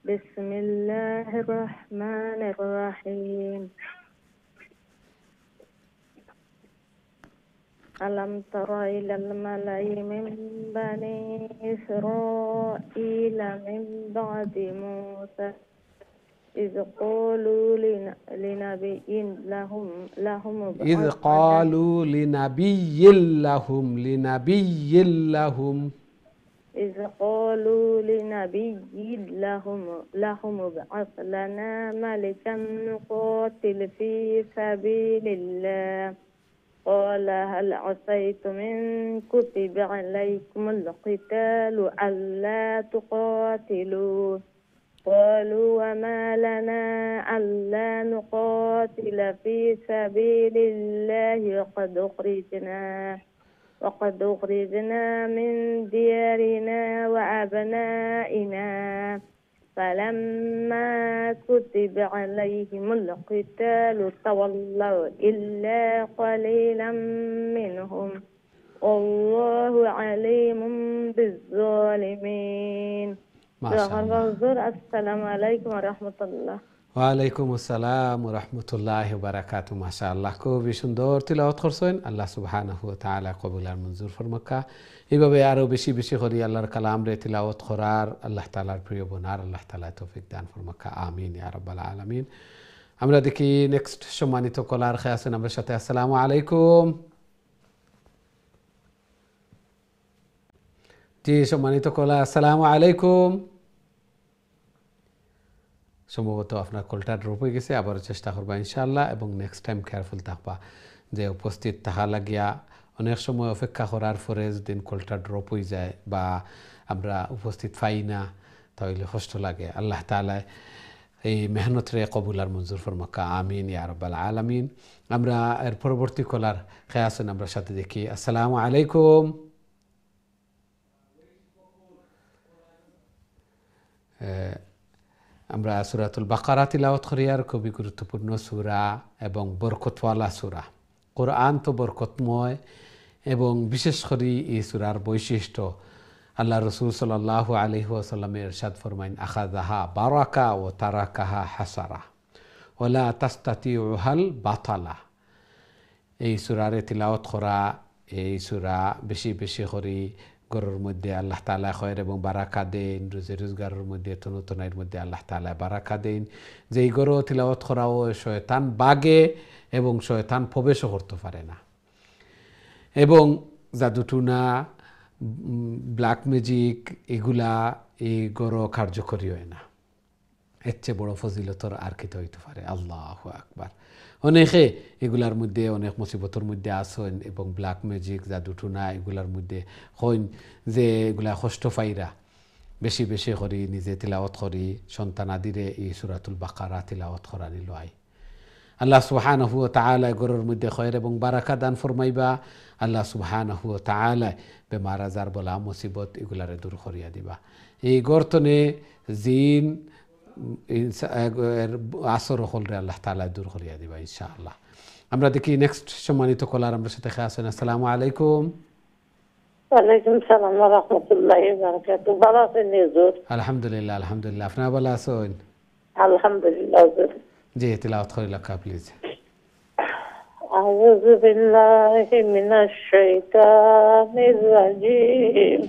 বিসমিল্লাহির রহমানির রহিম। ألم تر إلى الملأ من بني إسرائيل من بعد موسى إذ قالوا لنبي لهم إذ قالوا لنبي لهم إذ قالوا لنبي لهم ابعث لنا ملكا نقاتل في سبيل الله قال هل عصيتم إن كتب عليكم القتال ألا تقاتلوا قالوا وما لنا ألا نقاتل في سبيل الله وقد أخرجنا من ديارنا وأبنائنا فلما كتب عليهم القتال تولوا إلا قليلا منهم والله عليم بالظالمين. ما شاء الله. السلام عليكم ورحمة الله. ওয়ালাইকুম আসসালাম ওয়া রাহমাতুল্লাহি ওয়া বারাকাতুহু। মাশাআল্লাহ, খুবই সুন্দর তিলাওয়াত করছেন। আল্লাহ সুবহানাহু ওয়া তাআলা কবুল আর মঞ্জুর ফরমাক্কা। এইভাবে আরো বেশি বেশি করে আল্লাহর কালাম রে তিলাওয়াত করার আল্লাহ তাআলার প্রিয় বোনার আল্লাহ তাআলা তৌফিক দান ফরমাক্কা। আমিন ইয়া রাব্বাল আলামিন। আমরা দেখি নেক্সট সম্মানিত কলার খেয়ে আছেন আমাদের সাথে। আসসালামু আলাইকুম। জি, সম্মানিত কলা, আসসালামু আলাইকুম। সম্ভবত আপনার কলটা ড্রপ হয়ে গেছে, আবারও চেষ্টা করবা ইনশাআল্লাহ, এবং নেক্সট টাইম কেয়ারফুল থাকবা যে উপস্থিত থাকা লাগিয়া অনেক সময় অপেক্ষা করার পরে যদি কলটা ড্রপ হয়ে যায় বা আমরা উপস্থিত পাই না তাহলে কষ্ট লাগে। আল্লাহ তাআলা এই মেহনত রে কবুল আর মঞ্জুর ফরমাক্কা। আমিন ইয়া রাব্বাল আলামিন। আমরা এর পরবর্তী কলার খেয়ে আছেন আমরা সাথে দেখি। আসসালামু আলাইকুম। আমরা সূরাতুল বাকারা তিলাওয়াত করি, আর খুবই গুরুত্বপূর্ণ সূরা এবং বরকতওয়ালা সূরা। কোরআন তো বরকতময়, এবং বিশেষ করে এই সূরার বৈশিষ্ট্য আল্লাহ রাসূল সাল্লাল্লাহু আলাইহি ওয়াসাল্লামের ইরশাদ ফরমাইন, আখাযাহা বারাকা ওয়া তারাকাহা হাসারা ওয়ালা তাস্তাতিউহাল বাতালা। এই সূরারে তিলাওয়াত করা, এই সূরা বেশি বেশি করে গরুর মধ্যে আল্লাহ তাআলা খয়র এবং বারাকা দেন, রুজি রোজগারের মধ্যে তনতনের মধ্যে আল্লাহ তাআলা বারাকা দেন। যেই গরু তিলাওয়াত করাও শয়তান বাগে এবং শয়তান প্রবেশও করতে পারে না, এবং জাদুটুনা ব্ল্যাক ম্যাজিক এগুলা এই গরু কার্যকরী হয় না। এর চেয়ে বড় ফজিলতর আর কি হইতে পারে? আল্লাহু আকবার। অনেকে এগুলার মধ্যে অনেক মুসিবতের মধ্যে আসেন, এবং ব্ল্যাক ম্যাজিক জাদুটুনা এগুলার মধ্যে হইন যে এগুলা কষ্ট পাইরা বেশি বেশি করি নিজে তিলাওয়াত করি সন্তান আদিরে এই সূরাতুল বাকারা তিলাওয়াত করানি লয়। আল্লাহ সুবহানাহু ওয়া তাআলা গরুর মধ্যে খয়র এবং বারাকা দান ফরমাইবা। আল্লাহ সুবহানাহু ওয়া তাআলা বেমার আজার বলা মুসিবত এগুলারে দূর করিয়া দিবা। এই গর্তনে জিন আসর হলরে আল্লাহ তাআলা দূর করিয়া দিবা ইনশাআল্লাহ। আমরা দেখি নেক্সট সম্মানিত কলার আমরা সাথে খেয়ে আছেন। আসসালামু আলাইকুম। ওয়ালাইকুম সালাম ওয়া রাহমাতুল্লাহি ওয়া বারাকাতুহু। ভালো আছেন হুজুর? আলহামদুলিল্লাহ আলহামদুলিল্লাহ, আপনারা ভালো আছেন? আলহামদুলিল্লাহ হুজুর। জি, তিলাওয়াত করিলা কা প্লিজ। আউযু বিল্লাহি মিনাশ শাইতানির রাজিম।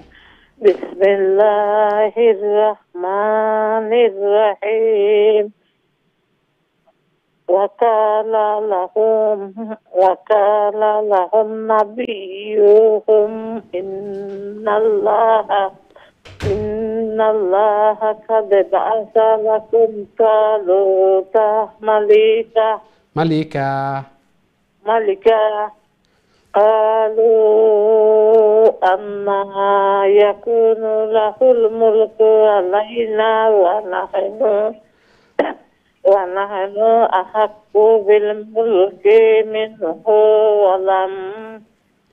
বিসমিল্লাহির রহমানির রহিম। وقال لهم نبيهم إن الله قد بعث لكم طالوت ملكا قالوا أما يكون له الملك علينا ونحن أحق بالملك منه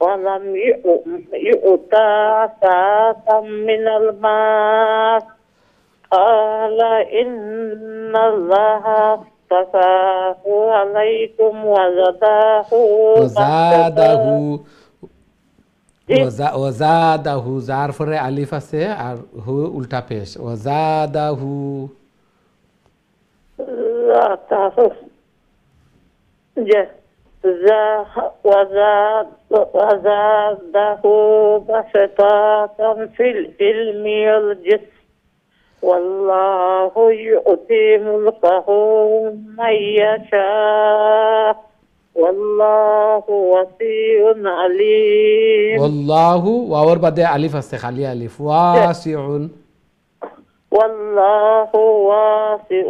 ولم يؤتى ساعة من المال قال إن الله اصطفاه عليكم ওয়াজাদাহু যার পরে আলিফ আছে আর হু উল্টা পেশ ওয়াজাদাহু وزاده بسطة في العلم والجسم والله يؤتي ملكه من يشاء والله واسع عليم والله ওয়াওর বাদে আলিফ আছে খালি আলিফ ওয়াসিউন والله واسع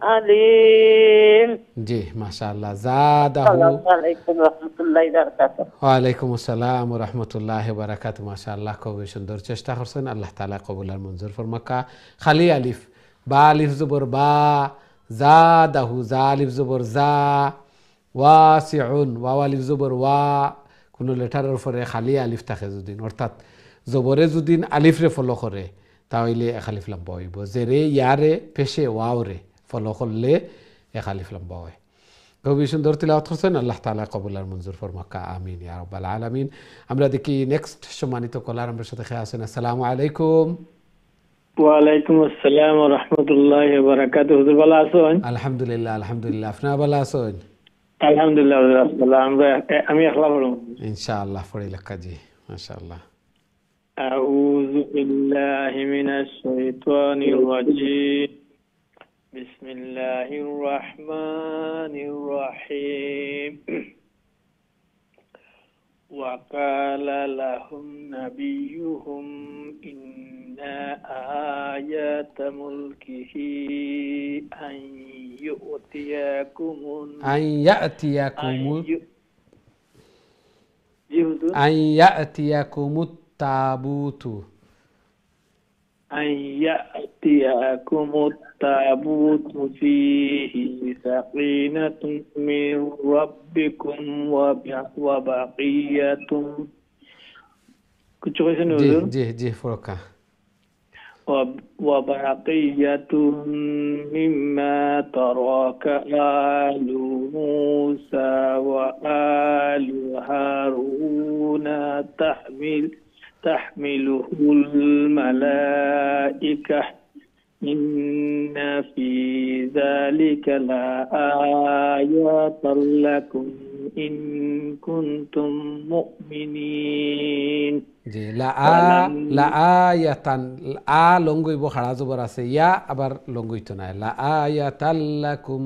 عليم জি মাশাআল্লাহ জাদাহু আসসালামু আলাইকুম রাহমাতুল্লাহি ওয়া বারাকাতুহু ওয়া আলাইকুম আসসালাম ওয়া রাহমাতুল্লাহি ওয়া বারাকাতুহু মাশাআল্লাহ খুবই সুন্দর চেষ্টা করছেন আল্লাহ তাআলা কবুল আর মঞ্জুর ফরমাকা খালি আলিফ বা আলিফ জবর বা জাদাহু জা আলিফ জবর জা ওয়াসিউন ওয়া আলিফ জবর ওয়া কোন লেটারের উপরে খালি আলিফ থাকে যদি অর্থাৎ জবরে যদি আলিফ রে ফলো করে তাহলে এক আলিফ লম্বা হইব জেরে ইয়ারে পেশে ওয়াও রে ফলো করলে এক আলিফ লম্বা হয় খুবই সুন্দর তিলাওয়াত করছেন আল্লাহ তাআলা কবুল আর মঞ্জুর ফরমাকা আমিন ইয়া রাব্বাল আলামিন আমরা দেখি নেক্সট সম্মানিত কলার আমাদের সাথে আছেন আসসালামু আলাইকুম ওয়া আলাইকুম আসসালাম ওয়া রাহমাতুল্লাহি ওয়া বারাকাতুহু হুজুর ভালো আছেন আলহামদুলিল্লাহ আলহামদুলিল্লাহ আপনি ভালো আছেন আলহামদুলিল্লাহ আমি ইখলাস পড়ব ইনশাআল্লাহ পড়ি লেখা জি মাশাআল্লাহ أعوذ بالله من الشيطان الرجيم بسم الله الرحمن الرحيم وقال لهم نبيهم إن آيات ملكه أن يأتيكم التابوت فيه سكينة من ربكم وبقية جي فرقة وبقية مما ترك آل موسى وآل هارون تحمله الملائكة إن في ذلك لآيات لكم إن كنتم مؤمنين জি লাআয়াতান আ লঙ্গইব খাড়া জবর আছে ইয়া আবার লঙ্গইতো না লাআয়াতাল্লাকুম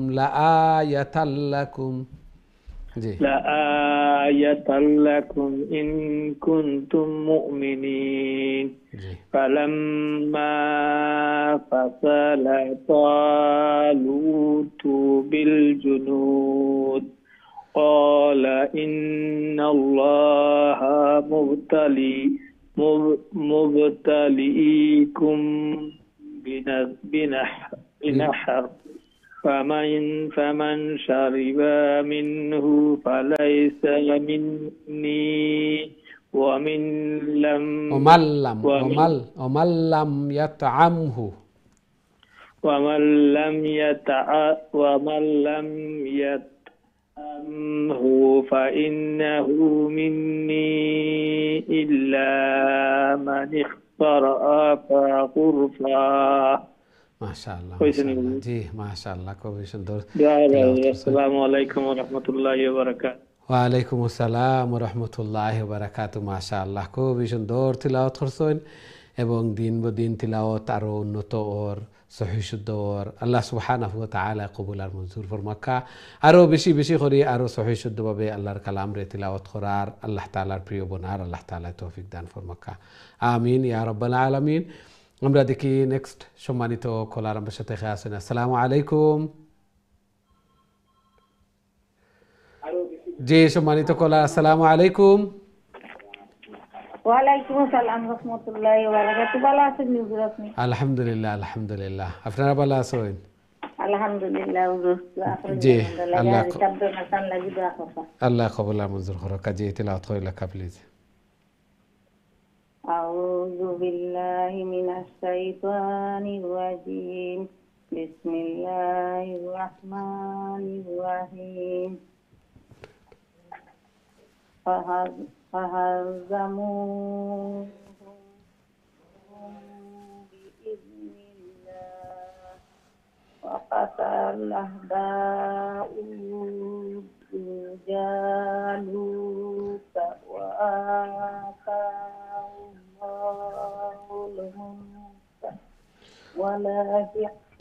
জি লাআয়াতাল্লাকুম ইন কুনতুম মুমিনিন ফালাম্মা ফাসালা তালুতু বিল জুনুদ قال إن الله مبتليكم بنهر فمن شرب منه فليس مني ومن لم يطعمه فإنه مني إلا من اخترف غرفا মাশাআল্লাহ জি মাশাআল্লাহ খুবই সুন্দর আসসালামু আলাইকুম ওয়া রাহমাতুল্লাহি ওয়া বারাকাতুহু ওয়া আলাইকুম আসসালাম ওয়া রাহমাতুল্লাহি ওয়া বারাকাতুহু মাশাআল্লাহ খুবই সুন্দর তিলাওয়াত করছেন এবং দিন বদিন তিলাওয়াত আরো উন্নত ওর সহি শুদ্ধর আল্লাহ সুবহানাহু ওয়া তাআলা কবুল আর মঞ্জুর ফরমাক্কা আরো বেশি বেশি করে আরো সহি শুদ্ধভাবে আল্লাহর কালাম রে তিলাওয়াত করার আল্লাহ তাআলার প্রিয় বনার আল্লাহ তাআলা তৌফিক দান ফরমাক্কা আমিন ইয়া রাব্বাল আলামিন। আমরা দেখি নেক্সট সম্মানিত কলার আমার সাথে আছেন। আসসালামু আলাইকুম। জি সম্মানিত কলার, আসসালামু আলাইকুম। ওয়ালাইকুম আসসালাম রাহমাতুল্লাহি ওয়া বারাকাতুহু। ভালো আছেন হুজুর আপনি? আলহামদুলিল্লাহ আলহামদুলিল্লাহ, আপনারা ভালো আছেন? আলহামদুলিল্লাহ হুজুর। জি আল্লাহ আল্লাহ কবুল আর মঞ্জুর করুক। কাজী তিলাওয়াত কইলা প্লিজ। আউযু বিল্লাহি মিনাশ শাইতানির রাজীম। বিসমিল্লাহির রাহমানির রাহিম। فهزموهم بإذن الله وقتل أعداء جالوت وآتاه الله الملك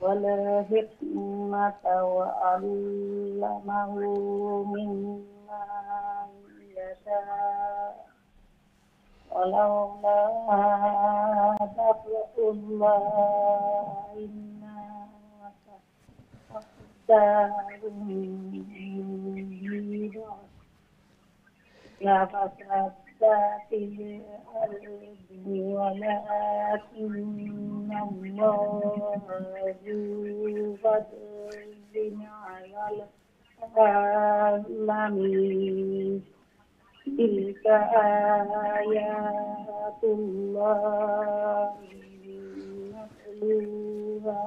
والحكمة وعلمه مما يشاء ولولا دفع الله الناس لفسدت الأرض ولكن الله ذو فضل على العالمين. تلك آيات الله نتلوها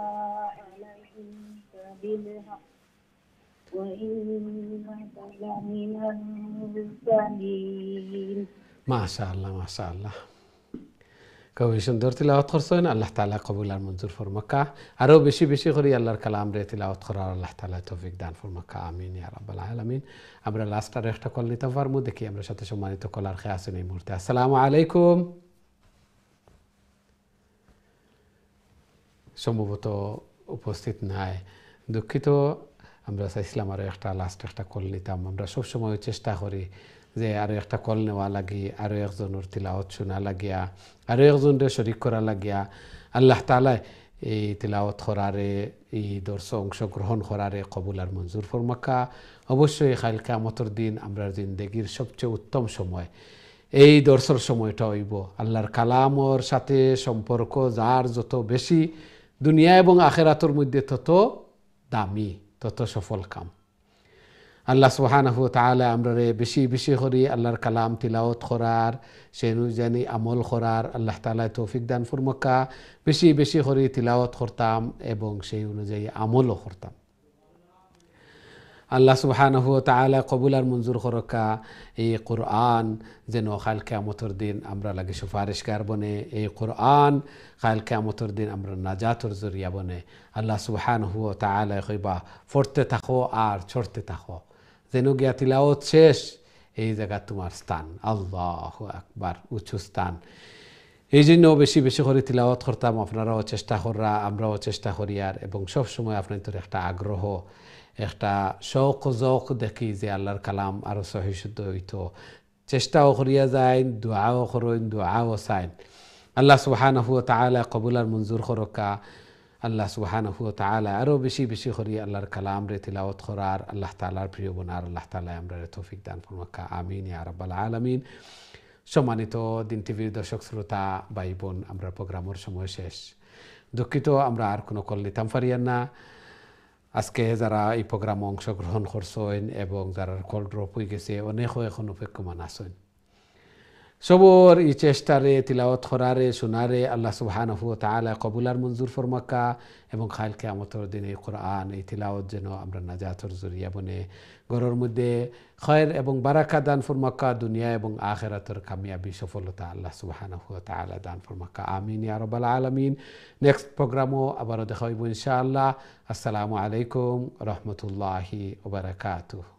عليك بالحق وإنك لمن المرسلين. মাশাআল্লাহ মাশাআল্লাহ, খুবই সুন্দর তিলাওয়াত করছেন। আল্লাহ তাআলা কবুল আর মঞ্জুর ফরমাক্কা। আরো বেশি বেশি করে আল্লাহর কালাম রে তিলাওয়াত করার আল্লাহ তাআলা তৌফিক দান ফরমাক্কা। আমিন ইয়া রাব্বাল আলামিন। আমরা লাস্ট আর একটা কল নিতে পারবো, দেখি আমরা সাথে সম্মানিত কলার খেয়ে আছেন এই মুহূর্তে। আসসালামু আলাইকুম। সম্ভবত উপস্থিত নাই, দুঃখিত। আমরা চাইছিলাম আরো একটা লাস্ট একটা কল নিতাম। আমরা সবসময় চেষ্টা করি যে আরো একটা কল নেওয়া লাগি, আরো একজনের তিলাওয়াত শোনা লাগিয়া, আরো একজনের শরীক করা লাগিয়া। আল্লাহ তাআলা এই তিলাওয়াত করারে, এই দর্শ অংশগ্রহণ করারে কবুল আর মঞ্জুর ফরমাক্কা। অবশ্যই কাল কিয়ামতের দিন আমরা জিন্দেগির সবচেয়ে উত্তম সময় এই দর্শর সময়টা হইব। আল্লাহর কালামর সাথে সম্পর্ক যার যত বেশি, দুনিয়া এবং আখিরাতের মধ্যে তত দামি, তত সফল কাম। আল্লাহ সুবহানাহু ওয়া তাআলা আমরারে বেশি বেশি করে আল্লাহর কালাম তিলাওয়াত করার, সেই অনুযায়ী আমল করার আল্লাহ তাআলা তৌফিক দান ফরমাক্কা। বেশি বেশি করে তিলাওয়াত করতাম এবং সেই অনুযায়ী আমলও করতাম। আল্লাহ সুবহানাহু ওয়া তাআলা কবুল আর মঞ্জুর করুকা। এই কোরআন যেন কাল কিয়ামতের দিন আমরা লাগে সুপারিশগার বনে, এই কোরআন কাল কিয়ামতের দিন আমরা নাজাতের জরিয়া বনে। আল্লাহ সুবহানাহু ওয়া তাআলা কইবা পড়তে থাকো আর ছড়তে থাকো, যেন গিয়া তিলাওয়াত শেষ এই জায়গা তোমার স্থান। আল্লাহু আকবার, উঁচু স্থান। এই জন্য বেশি বেশি করে তিলাওয়াত করতাম। আপনারাও চেষ্টা করা, আমরাও চেষ্টা করি। আর এবং সবসময় আপনাদের একটা আগ্রহ, একটা শৌক জৌক দেখি যে আল্লাহর কালাম আরো সহি শুদ্ধ হইতো। চেষ্টাও করিয়া যায়, দোয়াও করেন, দোয়াও চাইন। আল্লাহ সুবহানাহু ওয়া তাআলা কবুল আর মঞ্জুর করুকা। আল্লাহ সুবহানাহু ওয়া তাআলা আরো বেশি বেশি করে আল্লাহর কালাম রে তিলাওয়াত করার আল্লাহ তাআলার প্রিয় বনার আল্লাহ তাআলা আমরা তৌফিক দান ফরমাক্কা। আমিন ইয়া রাব্বাল আলামিন। সম্মানিত দিন টিভির দর্শক শ্রোতা ভাই বোন, আমরা প্রোগ্রামের সময় শেষ। দুঃখিত, আমরা আর কোনো কল নিতাম পারিয়ান না। আজকে যারা এই প্রোগ্রামে অংশগ্রহণ করছেন এবং যারা কল ড্রপ হয়ে গেছে, অনেকও এখন অপেক্ষমান আছেন। সবর এই চেষ্টারে তিলাওয়াত করারে শোনারে আল্লাহ সুবহানাহু ওয়া তাআলা কবুল আর মঞ্জুর ফরমাক্কা। এবং কাল কিয়ামতের দিন এই কোরআন, এই তিলাওয়াত যেন আমরা নাজাতের জরিয়া বনে, ঘরের মধ্যে খৈর এবং বারাকা দান ফরমাক্কা। দুনিয়া এবং আখিরাতের কামিয়াবি সফলতা আল্লাহ সুবহানাহু ওয়া তাআলা দান ফরমাক্কা। আমিন ইয়া রাব্বাল আলামিন। নেক্সট প্রোগ্রামও আবারও দেখা হইব ইনশাআল্লাহ। আসসালামু আলাইকুম ওয়া রাহমাতুল্লাহি ওয়া বারাকাতুহু।